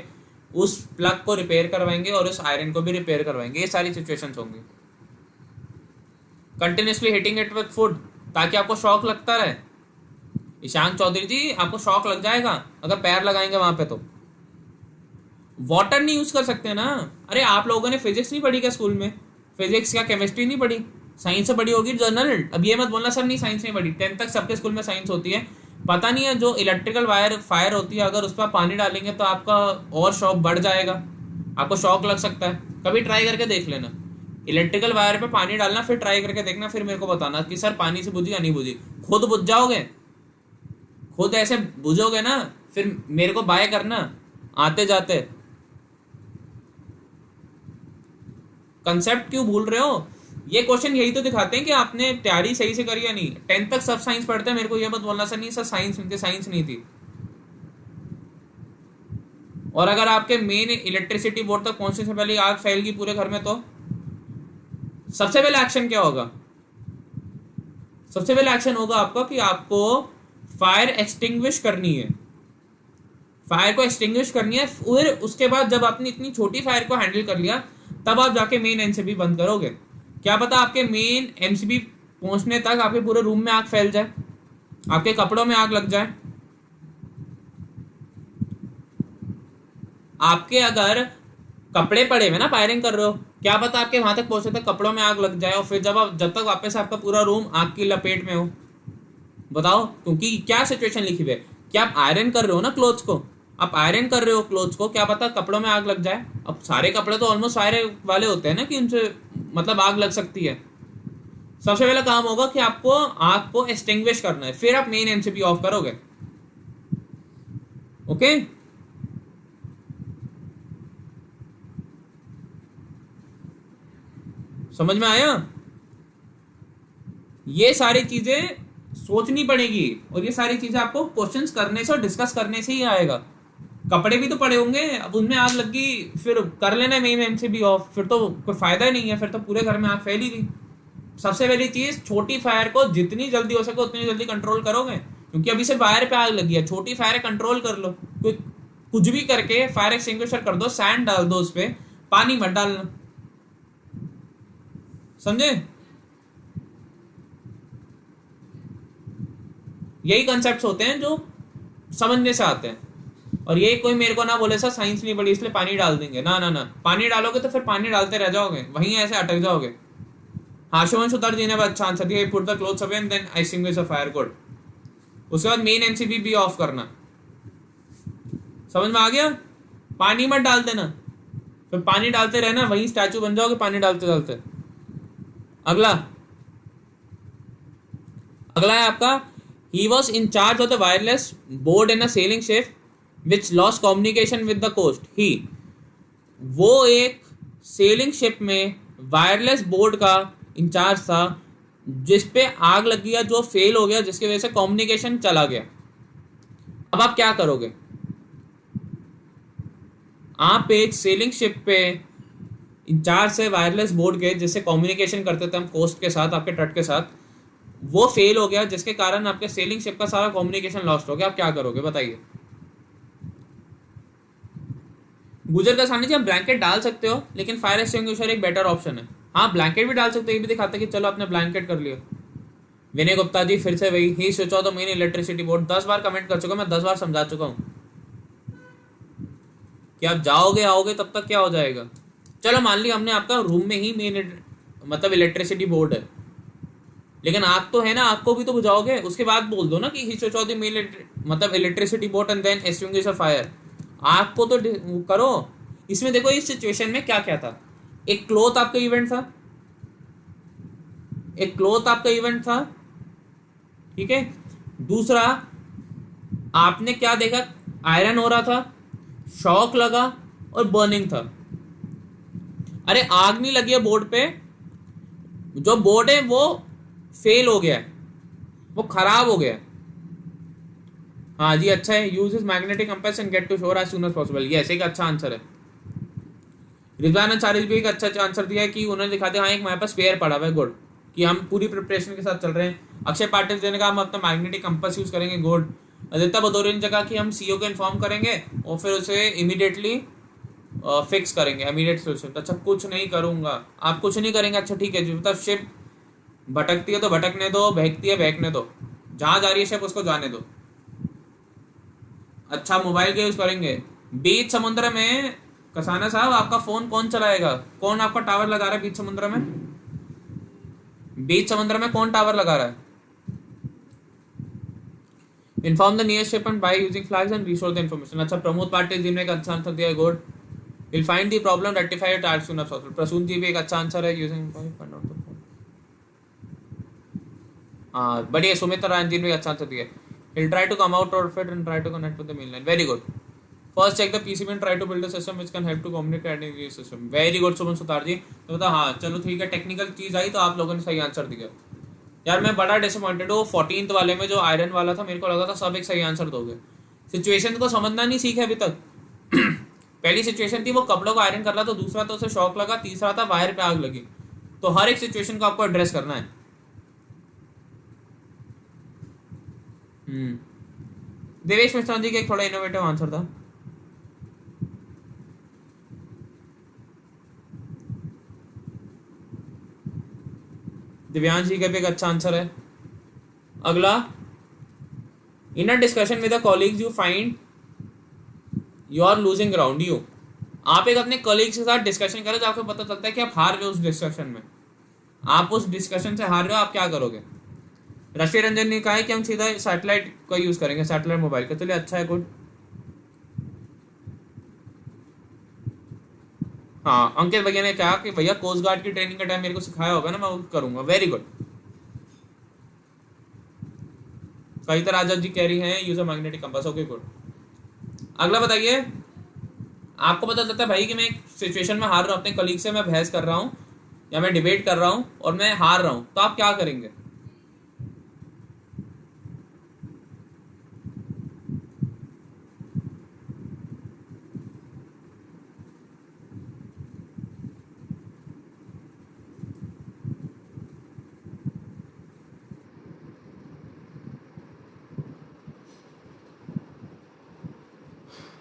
उस प्लग को रिपेयर करवाएंगे और उस आयरन को भी रिपेयर करवाएंगे। ये सारी सिचुएशंस होंगी। Continuously hitting it with food ताकि आपको शॉक लगता रहे। ईशांक चौधरी जी, आपको शॉक लग जाएगा अगर पैर लगाएंगे वहां पे। तो वाटर नहीं यूज कर सकते ना। अरे आप लोगों ने फिजिक्स नहीं पढ़ी क्या स्कूल में? फिजिक्स या केमिस्ट्री नहीं पढ़ी? साइंस से पढ़ी होगी जर्नल। अब ये मत बोलना सर नहीं साइंस नहीं पढ़ी। 10th तक सबके स्कूल में साइंस होती है। पता नहीं है जो इलेक्ट्रिकल वायर फायर होती है, अगर उस पर पानी डालेंगे तो आपका और शॉक बढ़ जाएगा, आपको शॉक लग सकता है। कभी ट्राई करके देख लेना, इलेक्ट्रिकल वायर पे पानी डालना, फिर ट्राई करके देखना, फिर मेरे को बताना कि सर पानी से बुझी या नहीं बुझी। खुद बुझ जाओगे, खुद ऐसे बुझोगे ना, फिर मेरे को बाय करना आते जाते। कंसेप्ट क्यों भूल रहे हो? ये क्वेश्चन यही तो दिखाते हैं कि आपने तैयारी सही से करी या नहीं। 10th तक सब साइंस पढ़ते हैं, मेरे को ये मत बोलना सर नहीं सर साइंस नहीं थी, साइंस नहीं थी। और अगर आपके मेन इलेक्ट्रिसिटी बोर्ड तक पहुंचने से पहले आग फैल गई पूरे घर में, तो सबसे पहले एक्शन क्या होगा? सबसे पहले एक्शन होगा आपका कि आपको फायर एक्सटिंग्विश करनी है, फायर को एक्सटिंग्विश करनी है। फिर उसके बाद जब आपने इतनी छोटी फायर को हैंडल कर लिया, तब आप जाके मेन एमसीबी बंद करोगे। क्या पता आपके मेन एमसीबी पहुंचने तक आपके पूरे रूम में आग फैल जाए, आपके कपड़ों में आग लग जाए। आपके अगर कपड़े पड़े हुए ना, फायरिंग कर रहे हो, क्या पता आपके वहां तक पहुंचे तक कपड़ों में आग लग जाए, और फिर जब तक वापस आपका पूरा रूम आग की लपेट में हो। बताओ, क्योंकि क्या सिचुएशन लिखी हुई है कि आप आयरन कर रहे हो ना क्लोथ्स को, आप आयरन कर रहे हो क्लोथ्स को, क्या पता कपड़ों में आग लग जाए। अब सारे कपड़े तो ऑलमोस्ट फायर वाले होते हैं ना कि उनसे मतलब आग लग सकती है। सबसे पहला काम होगा कि आपको आग को एक्सटिंग्विश करना है, फिर आप मेन एमसीबी ऑफ करोगे। ओके, समझ में आया? ये सारी चीजें सोचनी पड़ेगी, और ये सारी चीजें आपको क्वेश्चंस करने से और डिस्कस करने से ही आएगा। कपड़े भी तो पड़े होंगे, अब उनमें आग लगी, फिर कर लेना मेन एमसीबी ऑफ, फिर तो कोई फायदा ही नहीं है, फिर तो पूरे घर में आग फैल ही गई। सबसे पहली चीज, छोटी फायर को जितनी जल्दी हो सके उतनी जल्दी कंट्रोल करोगे, क्योंकि अभी से फायर पे आग लगी है। छोटी फायर कंट्रोल कर लो, कुछ भी करके फायर एक्सटिंग्विशर कर दो, सैंड डाल दो उस पर, पानी मत डालना। समझे? यही कंसेप्ट्स होते हैं जो समझने से आते हैं। और ये कोई मेरे को ना बोले सर साइंस नहीं पढ़ी इसलिए पानी डाल देंगे, ना ना ना, पानी डालोगे तो फिर पानी डालते रह जाओगे, वहीं ऐसे अटक जाओगे। हाशुवंश उतर जी ने अच्छा आंसर दिया, put the clothes away and then extinguish the fire. Good. उसके बाद मेन एमसीबी भी ऑफ करना। समझ में आ गया? पानी मत डाल देना, फिर पानी डालते रहना, वहीं स्टैचू बन जाओगे पानी डालते डालते। अगला है आपका, he was in charge of the wireless board in a sailing ship which lost communication with the coast. वो एक सेलिंग शिप में वायरलेस बोर्ड का इंचार्ज था जिसपे आग लग गया, जो फेल हो गया, जिसकी वजह से कम्युनिकेशन चला गया। अब आप क्या करोगे? आप एक सेलिंग शिप पे इंचार्ज से वायरलेस बोर्ड के, जिससे कम्युनिकेशन करते थे हम कोस्ट के साथ, आपके तट के साथ, वो फेल हो गया, जिसके कारण आपके सेलिंग शिप का सारा कम्युनिकेशन लॉस्ट हो गया। आप क्या करोगे बताइए? गुजर का सामने जी आप ब्लैंकेट डाल सकते हो, लेकिन फायर एक्सटिंग्विशर एक बेटर ऑप्शन है। हाँ, ब्लैंकेट भी डाल सकते हो, ये भी दिखाता है कि चलो आपने ब्लैंकेट कर लिया। विनय गुप्ता जी फिर से वही, he switch off the main electricity board. 10 बार कमेंट कर चुका, मैं 10 बार समझा चुका हूँ कि आप जाओगे आओगे तब तक क्या हो जाएगा। चलो मान लिया हमने आपका रूम में ही मेन मतलब इलेक्ट्रिसिटी बोर्ड है, लेकिन आग तो है ना, आग को भी तो बुझाओगे। उसके बाद बोल दो ना कि he switch off the main मतलब electricity board and then extinguish the fire. आग को तो करो। इसमें देखो इस सिचुएशन में क्या क्या था। एक क्लॉथ आपका इवेंट था, एक क्लॉथ आपका इवेंट था, ठीक है। दूसरा आपने क्या देखा, आयरन हो रहा था, शॉक लगा और बर्निंग था। अरे आग नहीं लगी है बोर्ड पे, जो बोर्ड है वो फेल हो गया है, वो खराब हो गया है। हाँ जी अच्छा है, use is magnetic compass and get to shore as soon as possible. Yes, एक अच्छा आंसर है। रिजवान अंसारी भी एक अच्छा आंसर दिया है कि उन्होंने दिखा दिया हाँ एक हमारे पास स्पेयर पड़ा हुआ है। गुड, कि हम पूरी प्रिपरेशन के साथ चल रहे हैं। अक्षय पाटिल जी ने कहा हम अपना मैग्नेटिक कंपास यूज करेंगे। गुड। आदित्य भदौरिया ने कहा कि हम सीईओ को इन्फॉर्म करेंगे और फिर उसे इमीडिएटली फिक्स करेंगे, इमीडिएट सोल्यूशन। अच्छा कुछ नहीं करूंगा, आप कुछ नहीं करेंगे। अच्छा ठीक है जी, मतलब शिप भटकती है तो भटकने दो, बहकती है बहकने दो, जहां जा रही है शिप उसको जाने दो। अच्छा मोबाइल का यूज करेंगे बीच समुद्र में। कसाना साहब आपका फोन कौन चलाएगा? कौन आपका टावर लगा रहा है बीच समुद्र में? बीच समुद्र में कौन टावर लगा रहा है? Inform the nearest ship and by using flags and restore the information. अच्छा प्रमोद पाटिल जी ने एक अच्छा आंसर दिया है। Good, will find the problem, rectify it as soon as possible. Prasoon ji भी एक अच्छा आंसर है, using find out the phone. हाँ बढ़िया, सुमित रायन जी ने अच्छा आंसर दिया। He'll try to come out of it and try to connect with the main line. Very good. First check the PCB and try to build a system which can help to communicate in this system. Very good Suman Sutar ji. तो बता हाँ चलो ठीक है, technical चीज आई तो आप लोगों ने सही आंसर दिया। यार मैं बड़ा डिसअपॉइंटेड हूँ 14th वाले में जो आयरन वाला था, मेरे को लगा था सब एक सही आंसर दोगे। सिचुएशन को समझना नहीं सीखे अभी तक। पहली सिचुएशन थी वो कपड़ों को आयरन कर रहा, तो दूसरा तो उसे शॉक लगा, तीसरा था वायर पे आग लगी। तो हर एक सिचुएशन को आपको एड्रेस करना है। देवेश मिश्रा जी का एक थोड़ा इनोवेटिव आंसर था। दिव्यांश जी का भी एक अच्छा आंसर है। अगला, in a discussion with the colleagues you find you are losing ground you. आप एक अपने कॉलीग्स के साथ डिस्कशन करें तो आपको पता चलता है कि आप हार रहे हो उस डिस्कशन में, आप उस डिस्कशन से हार रहे हो, आप क्या करोगे। रश्मि रंजन ने कहा है कि हम सीधा सैटेलाइट का यूज करेंगे, सैटेलाइट मोबाइल का। चलिए अच्छा है, गुड। हाँ अंकित भैया ने कहा कि भैया कोस्ट गार्ड की ट्रेनिंग का टाइम मेरे को सिखाया होगा ना, मैं वो करूंगा। Very good. कविता राजा जी कह रही हैं use a magnetic compass. Okay good. अगला बताइए, आपको पता चलता है भाई कि मैं एक सिचुएशन में हार रहा हूँ, अपने कलीग से मैं बहस कर रहा हूँ या मैं डिबेट कर रहा हूँ और मैं हार रहा हूँ, तो आप क्या करेंगे।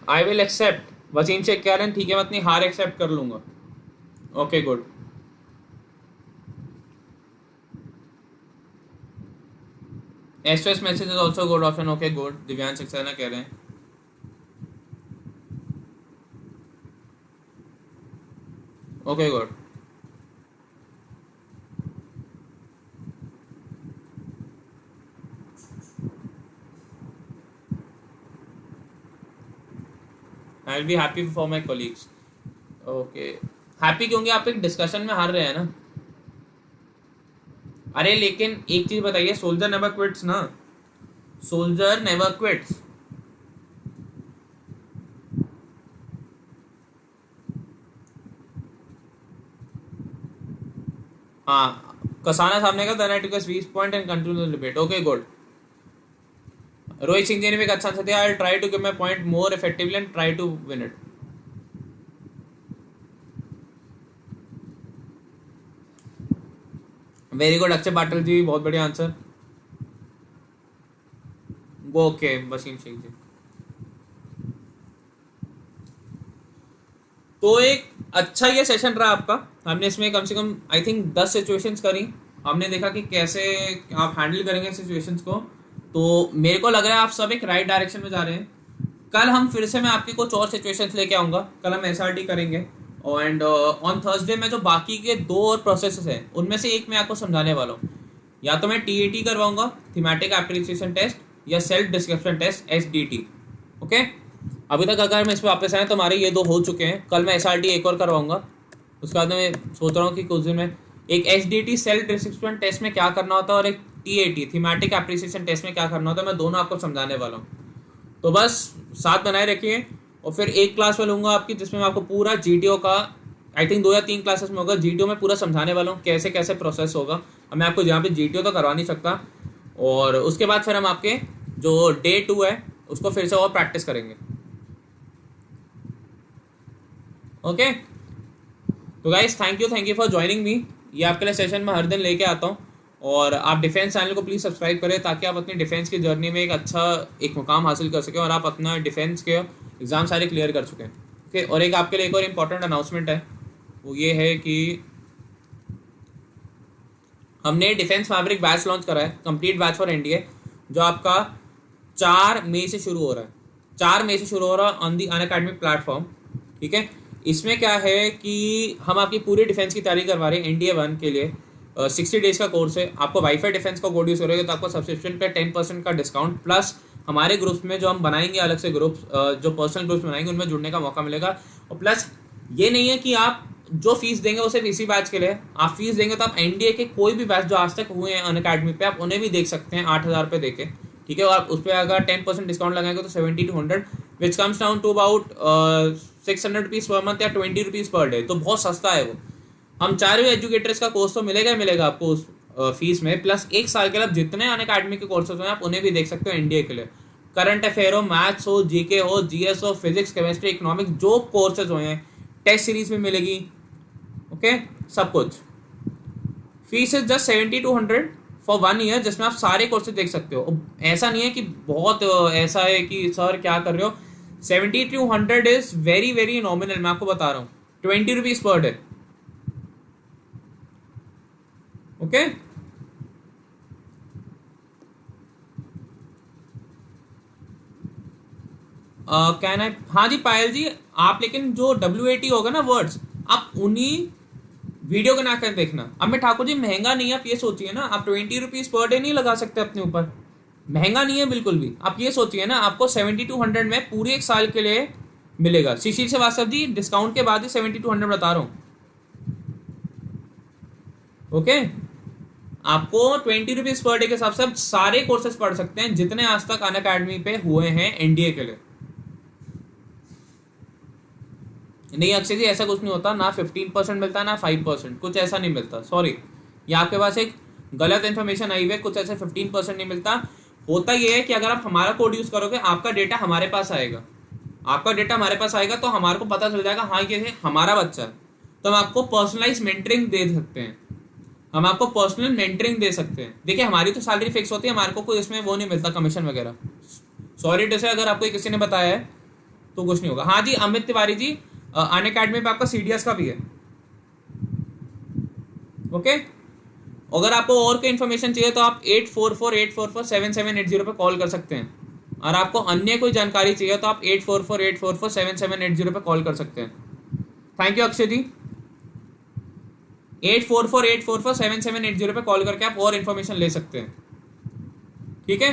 I will accept. Wasim Sheikh कह रहे हैं ठीक है मैं अपनी हार एक्सेप्ट कर लूंगा। Okay good. SOS message is also good option. Okay good. Divyansh Saxena कह रहे हैं। Okay good. I will be happy for my colleagues. Okay, happy क्योंकि आप एक डिस्कशन में हार रहे हैं ना। अरे लेकिन एक चीज बताइए, सोल्जर नेवर क्विट्स ना, सोल्जर नेवर क्विट्स। हाँ कसाना सामने का then I took a sweet point and continue the debate. Okay good. Rohit Singh ji ने भी एक अच्छा आंसर दिया, I will try to give my point more effectively and try to win it. Very good Akshay Patil ji, बहुत बढ़िया आंसर। ओके वसीम शेख जी। तो एक अच्छा ये सेशन रहा आपका। हमने इसमें कम से कम आई थिंक 10 सिचुएशंस करी। हमने देखा कि कैसे आप हैंडल करेंगे सिचुएशंस को। तो मेरे को लग रहा है आप सब एक राइट डायरेक्शन में जा रहे हैं। कल हम फिर से मैं आपके कुछ और सिचुएशंस लेके आऊँगा। कल हम एसआरटी करेंगे एंड ऑन थर्सडे में जो बाकी के 2 और प्रोसेस हैं उनमें से एक मैं आपको समझाने वाला हूँ। या तो मैं टीएटी करवाऊंगा, थीमेटिक एप्लीकेशन टेस्ट, या self description test SDT. Okay, अभी तक अगर मैं इस पर वापस आए तो हमारे ये 2 हो चुके हैं। कल मैं एसआरटी एक और करवाऊंगा। उसके बाद मैं सोच रहा हूँ कि कुछ दिन में एक एसडीटी सेल्फ डिस्क्रिप्शन टेस्ट में क्या करना होता है और एक टीएटी थीमेटिक एप्लीकेशन टेस्ट में क्या करना होता है, मैं दोनों आपको समझाने वाला हूँ। तो बस साथ बनाए रखिए। और फिर एक क्लास में लूंगा आपकी जिसमें मैं आपको पूरा जीटीओ का आई थिंक 2 या 3 क्लासेस में होगा। जीटीओ में पूरा समझाने वाला हूँ कैसे कैसे प्रोसेस होगा। अब मैं आपको यहाँ पे जीटीओ तो करवा नहीं सकता। और उसके बाद फिर हम आपके जो डे 2 है उसको फिर से और प्रैक्टिस करेंगे। ओके तो guys thank you for joining me. ये आपके लिए सेशन में हर दिन लेके आता हूँ। और आप डिफेंस चैनल को प्लीज़ सब्सक्राइब करें ताकि आप अपनी डिफेंस की जर्नी में एक अच्छा एक मुकाम हासिल कर सकें और आप अपना डिफेंस के एग्ज़ाम सारे क्लियर कर चुके हैं। ओके, और एक आपके लिए एक और इम्पॉर्टेंट अनाउंसमेंट है, वो ये है कि हमने डिफेंस फैब्रिक बैच लॉन्च करा है, कंप्लीट बैच फॉर एनडीए, जो आपका 4 मई से शुरू हो रहा है। 4 मई से शुरू हो रहा है ऑन दी अनअकैडमी प्लेटफॉर्म। ठीक है, इसमें क्या है कि हम आपकी पूरी डिफेंस की तैयारी करवा रहे हैं। एनडीए 1 के लिए 60 डेज का कोर्स है। आपको वाईफाई डिफेंस का कोड यूज करोगे तो आपको सब्सक्रिप्शन पे 10% का डिस्काउंट, प्लस हमारे ग्रुप्स में जो हम बनाएंगे अलग से ग्रुप्स, जो पर्सनल ग्रुप्स बनाएंगे उनमें जुड़ने का मौका मिलेगा। और प्लस ये नहीं है कि आप जो फीस देंगे वो सिर्फ इसी बैच के लिए। आप फीस देंगे तो आप एनडीए के कोई भी बैच जो आज तक हुए हैं अनअकैडमी पे आप उन्हें भी देख सकते हैं 8,000 रुपये देके। ठीक है, और उस पर अगर 10% डिस्काउंट लगाएंगे तो 70 to 100 which comes down to about 600 rupees per month या 20 रुपीज़ पर डे, तो बहुत सस्ता है वो। हम चाह रहे हो एजुकेटर्स का कोर्स तो मिलेगा ही मिलेगा आपको उस फीस में, प्लस एक साल के लिए आप जितने अनअकैडमी के कोर्सेज हैं आप उन्हें भी देख सकते हो एनडीए के लिए। करंट अफेयर हो, मैथ्स हो, जीके हो, जीएस हो, फिजिक्स, केमिस्ट्री, इकोनॉमिक्स, जो कोर्सेज हुए हैं, टेस्ट सीरीज भी मिलेगी। ओके, सब कुछ। Fees is just 70-100 for 1 year, जिसमें आप सारे कोर्सेज देख सकते हो। ऐसा नहीं है कि बहुत ऐसा है कि सर क्या कर रहे हो। 70-100 इज वेरी वेरी नॉमिनल, मैं आपको बता रहा हूँ। 20 rupees per day. Okay, can I, हाँ जी पायल जी, आप लेकिन जो WAT होगा ना वर्ड्स, आप उन्हीं वीडियो को ना कर देखना। अब मैं ठाकुर जी महंगा नहीं है, आप ये सोचिए ना, आप 20 रुपीज पर डे नहीं लगा सकते अपने ऊपर, महंगा नहीं है बिल्कुल भी। आप ये सोचिए ना, आपको 70-100 में पूरे एक साल के लिए मिलेगा। शिशिर श्रीवास्तव जी, डिस्काउंट के बाद ही 70-100 बता रहा हूँ। ओके, आपको 20 रुपीज पर डे के हिसाब से आप सारे कोर्सेज पढ़ सकते हैं जितने आज तक अनअकैडमी पे हुए हैं एनडीए के लिए। नहीं अक्षय जी, ऐसा कुछ नहीं होता, ना 15% मिलता ना 5%, कुछ ऐसा नहीं मिलता। सॉरी, ये आपके पास एक गलत इन्फॉर्मेशन आई हुई है, कुछ ऐसे 15% नहीं मिलता। होता ये है कि अगर आप हमारा कोड यूज करोगे, आपका डेटा हमारे पास आएगा, आपका डेटा हमारे पास आएगा, तो हमारे को पता चल जाएगा हाँ ये हमारा बच्चा है, तो हम आपको पर्सनलाइज मेंटरिंग दे सकते हैं, हम आपको पर्सनल मेंटरिंग दे सकते हैं। देखिए हमारी तो सैलरी फिक्स होती है, हमारे को कोई इसमें वो नहीं मिलता कमीशन वगैरह। सॉरी टू से, अगर आपको किसी ने बताया है तो कुछ नहीं होगा। हाँ जी अमित तिवारी जी, अनअकैडमी पे आपका CDS का भी है। ओके, अगर आपको और कोई इन्फॉर्मेशन चाहिए तो आप 844-844-7780 पे कॉल कर सकते हैं, और आपको अन्य कोई जानकारी चाहिए तो आप 844-844-7780 पे कॉल कर सकते हैं। थैंक यू अक्षय जी। 844-844-7780 पे कॉल करके आप और इन्फॉर्मेशन ले सकते हैं, ठीक है।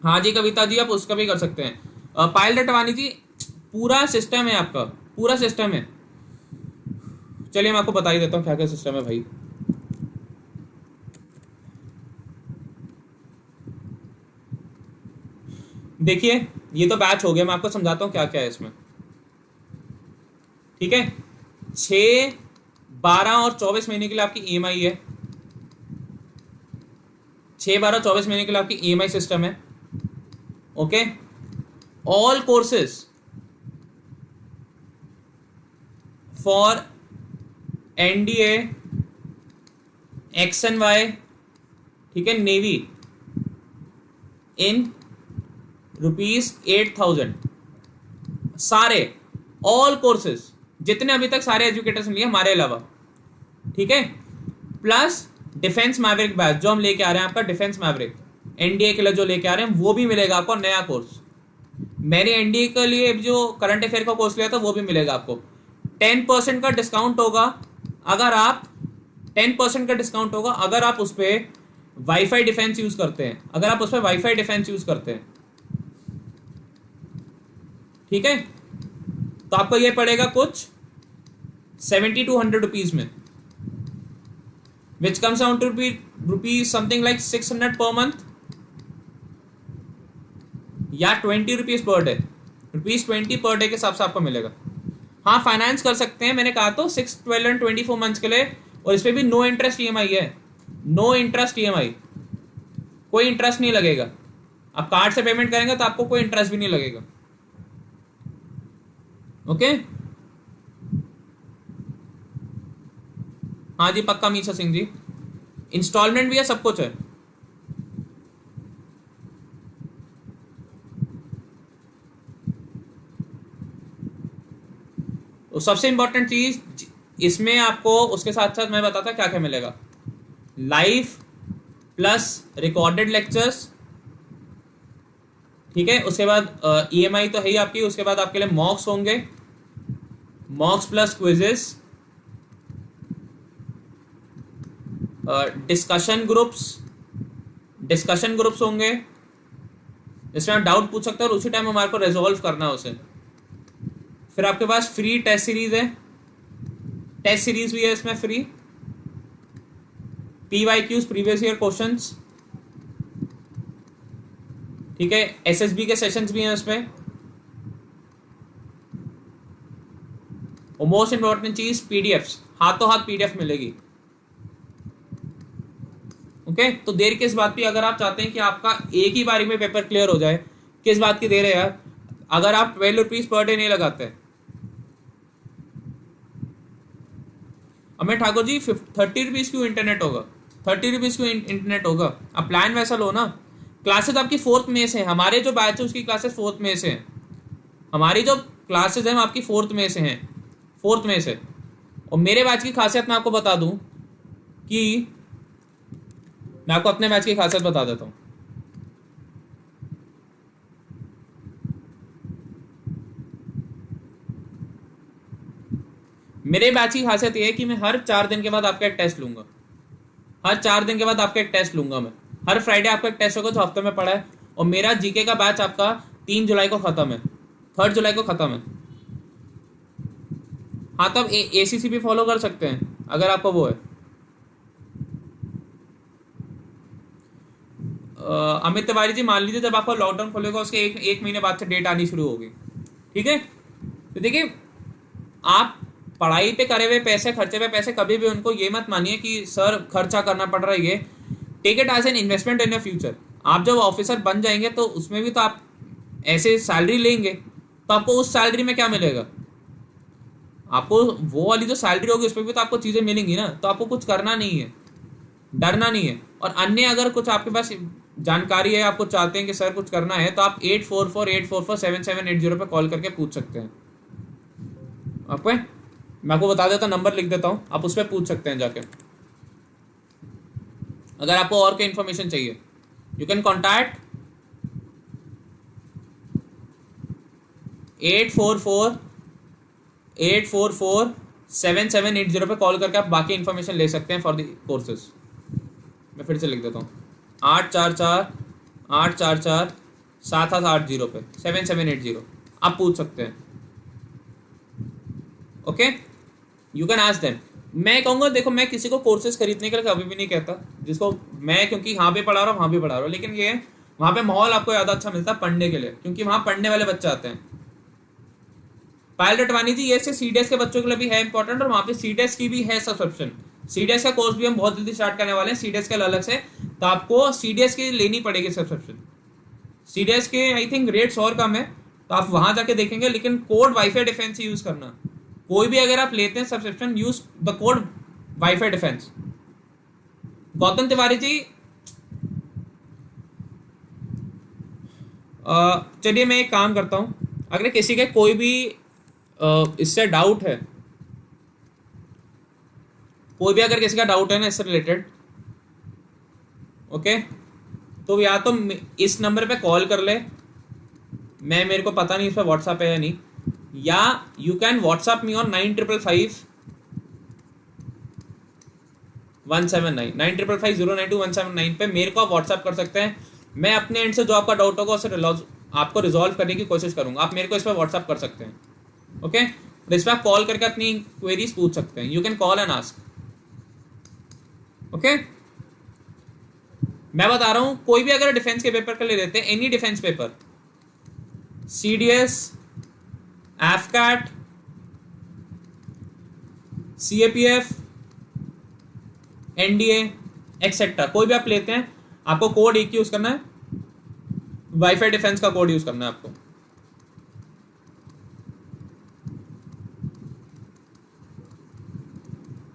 हाँ जी कविता जी, आप उसका भी कर सकते हैं। पायल रटवानी जी, पूरा सिस्टम है आपका, पूरा सिस्टम है। चलिए मैं आपको बता ही देता हूँ क्या क्या सिस्टम है भाई। देखिए ये तो बैच हो गया, मैं आपको समझाता हूँ क्या क्या है इसमें, ठीक है। 6, 12 और 24 महीने के लिए आपकी EMI है। 6, 12, 24 महीने के लिए आपकी EMI सिस्टम है। Okay, all courses for NDA, XNY, ठीक है, नेवी इन ₹8,000, सारे ऑल कोर्सेज जितने अभी तक सारे एजुकेटर्स लिए हमारे अलावा, ठीक है। प्लस डिफेंस मैवरिक बैच जो हम लेके आ रहे हैं, आपका डिफेंस मैवरिक NDA के लिए जो लेके आ रहे हैं, वो भी मिलेगा आपको, नया कोर्स। मैंने NDA के लिए जो करंट अफेयर का कोर्स लिया था वो भी मिलेगा आपको। 10% का डिस्काउंट होगा अगर आप 10% का डिस्काउंट होगा अगर आप उस पर वाईफाई डिफेंस यूज करते हैं, अगर आप उस पर वाईफाई डिफेंस यूज करते हैं, ठीक है। तो आपको ये पड़ेगा कुछ 70-100 रुपीज में, which comes out to rupees something like 600 per month, या 20 rupees per day, ₹20 per day के हिसाब से आपको मिलेगा। हाँ फाइनेंस कर सकते हैं, मैंने कहा तो 6, 12 एंड 24 मंथ्स के लिए, और इस पर भी नो इंटरेस्ट EMI है, नो इंटरेस्ट EMI, कोई इंटरेस्ट नहीं लगेगा। आप कार्ड से पेमेंट करेंगे तो आपको कोई इंटरेस्ट भी नहीं लगेगा। ओके, हाँ जी पक्का मीशा सिंह जी, इंस्टॉलमेंट भी है, सब कुछ है। तो सबसे इंपॉर्टेंट चीज इसमें आपको उसके साथ साथ मैं बताता क्या क्या मिलेगा। लाइव प्लस रिकॉर्डेड लेक्चर्स, ठीक है। उसके बाद EMI तो है ही आपकी, उसके बाद आपके लिए मॉक्स होंगे, मॉक्स प्लस क्विजेस, डिस्कशन ग्रुप्स होंगे जिसमें आप डाउट पूछ सकते हो और उसी टाइम हमारे को रिजॉल्व करना है उसे। फिर आपके पास फ्री टेस्ट सीरीज है, टेस्ट सीरीज भी है इसमें free, PYQs previous year questions, ठीक है, एसएसबी के सेशंस भी हैं उसमें। और मोस्ट इंपॉर्टेंट चीज पीडीएफ्स, हाथों हाथ पीडीएफ मिलेगी। ओके, तो देर किस बात की, अगर आप चाहते हैं कि आपका एक ही बारी में पेपर क्लियर हो जाए, किस बात की देर है यार। अगर आप 12 रुपीज पर डे नहीं लगाते, अमित ठाकुर जी 30 रुपीज क्यों इंटरनेट होगा, 30 रुपीज क्यों इंटरनेट होगा, आप प्लान वैसा लो ना। क्लासेस आपकी 4th में से, हमारे जो बैच है उसकी क्लासेस 4th में से हैं, हमारी जो क्लासेस हैं आपकी 4th में से हैं, 4th में से। और मेरे बैच की खासियत मैं आपको बता दूं कि मैं आपको अपने बैच की खासियत बता देता हूं। मेरे बैच की खासियत ये है कि मैं हर 4 दिन के बाद आपका एक टेस्ट लूंगा, हर 4 दिन के बाद आपका एक टेस्ट लूंगा मैं। हर फ्राइडे आपका एक टेस्ट होगा जो हफ्ते में पड़ा है। और मेरा जीके का बैच आपका 3 जुलाई को खत्म है, 3 जुलाई को खत्म है। हाँ, तब एसीसी भी फॉलो कर सकते हैं अगर आपको वो है। अमित तिवारी जी, मान लीजिए जब आपका लॉकडाउन खोलेगा उसके एक महीने बाद से डेट आनी शुरू होगी, ठीक है। तो देखिए, आप पढ़ाई पे करे हुए पैसे, खर्चे पे पैसे, कभी भी उनको ये मत मानिए कि सर खर्चा करना पड़ रहा है। ये take it as an investment in your future. आप जब ऑफिसर बन जाएंगे तो उसमें भी तो आप ऐसे सैलरी लेंगे, तो आपको उस सैलरी में क्या मिलेगा, आपको वो वाली जो सैलरी होगी उसमें भी तो आपको चीजें मिलेंगी ना। तो आपको कुछ करना नहीं है, डरना नहीं है। और अन्य अगर कुछ आपके पास जानकारी है, आपको चाहते हैं कि सर कुछ करना है, तो आप 8448447780 पे कॉल करके पूछ सकते हैं। आपको मैं आपको बता देता, नंबर लिख देता हूं, आप उस पर पूछ सकते हैं जाके। अगर आपको और कोई इंफॉर्मेशन चाहिए, यू कैन कॉन्टैक्ट 844-844-7780 पे कॉल करके आप बाकी इंफॉर्मेशन ले सकते हैं फॉर द कोर्सेज। मैं फिर से लिख देता हूँ, 844-844-7780 पे 7780 आप पूछ सकते हैं। Okay, you can ask them. मैं कहूँगा, देखो मैं किसी को कोर्सेज खरीदने के लिए कभी भी नहीं कहता, जिसको मैं, क्योंकि यहाँ भी पढ़ा रहा हूँ वहाँ भी पढ़ा रहा हूँ, लेकिन ये वहाँ पे माहौल आपको ज़्यादा अच्छा मिलता है पढ़ने के लिए, क्योंकि वहाँ पढ़ने वाले बच्चे आते हैं। पायल रटवानी जी, ये सीडीएस के बच्चों के लिए भी है इंपॉर्टेंट, और वहाँ पे सीडीएस की भी है सब्सक्रिप्शन। सीडीएस का कोर्स भी हम बहुत जल्दी स्टार्ट करने वाले हैं, सीडीएस के अलग से। तो आपको सीडीएस की लेनी पड़ेगी सब्सक्रिप्शन। सीडीएस के आई थिंक रेट्स और कम है, तो आप वहां जाके देखेंगे, लेकिन कोड वाईफाई डिफेंस यूज करना। कोई भी अगर आप लेते हैं subscription, use the code wifi defence. Gautam Tiwari ji, चलिए मैं एक काम करता हूं, अगर किसी के कोई भी इससे डाउट है, कोई भी अगर किसी का डाउट है ना इससे रिलेटेड, ओके, तो या तो इस नंबर पे कॉल कर ले, मेरे को पता नहीं इस पर व्हाट्सएप है या नहीं, या you can WhatsApp me on 9555-179 पे मेरे को आप व्हाट्सएप कर सकते हैं। मैं अपने एंड से जो आपका डाउट होगा उसे आपको रिजॉल्व करने की कोशिश करूंगा। आप मेरे को इस पर व्हाट्सएप कर सकते हैं, ओके। तो इस पर आप कॉल करके अपनी क्वेरीज पूछ सकते हैं। You can call and ask, okay. मैं बता रहा हूं, कोई भी अगर डिफेंस के पेपर के लिए देते हैं, any defence paper, CDS, AFCAT, CAPF, NDA etcetera, कोई भी आप लेते हैं, आपको कोड एक यूज करना है, वाईफाई डिफेंस का कोड यूज करना है आपको।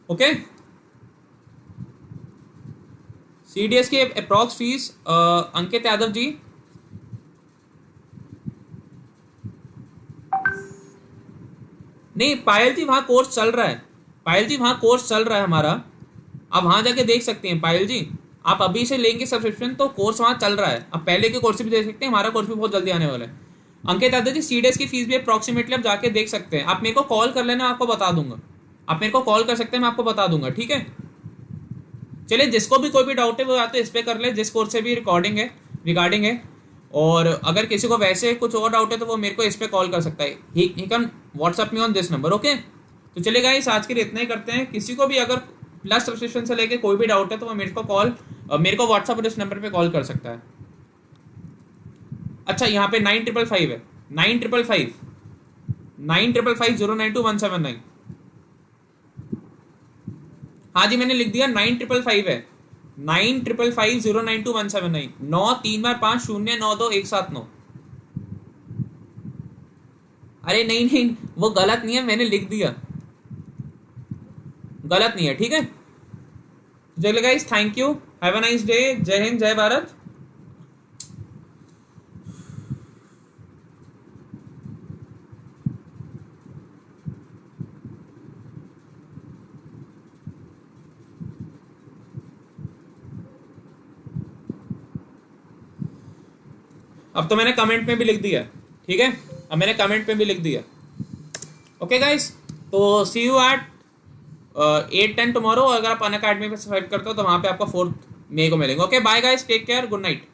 ओके, सीडीएस की अप्रॉक्स फीस, अंकित यादव जी, नहीं पायल जी वहां कोर्स चल रहा है, पायल जी वहां कोर्स चल रहा है हमारा, आप वहां जाके देख सकते हैं। पायल जी, आप अभी से लेंगे सब्सक्रिप्शन तो कोर्स वहां चल रहा है, आप पहले के कोर्स भी देख सकते हैं, हमारा कोर्स भी बहुत जल्दी आने वाला है। अंकित यादव जी, सीडीएस की फीस भी अप्रॉक्सीमेटली आप जाके देख सकते हैं। आप मेरे को कॉल कर लेना, आपको बता दूंगा, आप मेरे को कॉल कर सकते हैं, मैं आपको बता दूंगा, ठीक है। चलिए, जिसको भी कोई भी डाउट है वो या तो इस पे कर ले, जिस कोर्स से भी रिगार्डिंग है, और अगर किसी को वैसे कुछ और डाउट है तो वो मेरे को इस पे कॉल कर सकता है। He can WhatsApp me on this number, okay. तो चलिए गाइस, आज के लिए इतना ही करते हैं। किसी को भी अगर प्लस सब्सक्रिप्शन से लेके कोई भी डाउट है तो वो मेरे को व्हाट्सएप और इस नंबर पे कॉल कर सकता है। अच्छा यहाँ पे 9555 है, 9555 हाँ जी मैंने लिख दिया 9555 है, 9555092179 9 3 बार 5 0 9 2 1 7 9। अरे नहीं नहीं वो गलत नहीं है, मैंने लिख दिया, गलत नहीं है, ठीक है। चलिए guys thank you, have a nice day, जय हिंद जय भारत। अब तो मैंने कमेंट में भी लिख दिया, ठीक है, अब मैंने कमेंट में भी लिख दिया। ओके गाइस, तो सी यू एट 8-10 टुमारो। अगर आप अनअकैडमी पे सेलेक्ट करते हो तो वहां पे आपका 4 मई को मिलेंगे। Okay bye guys, take care, good night.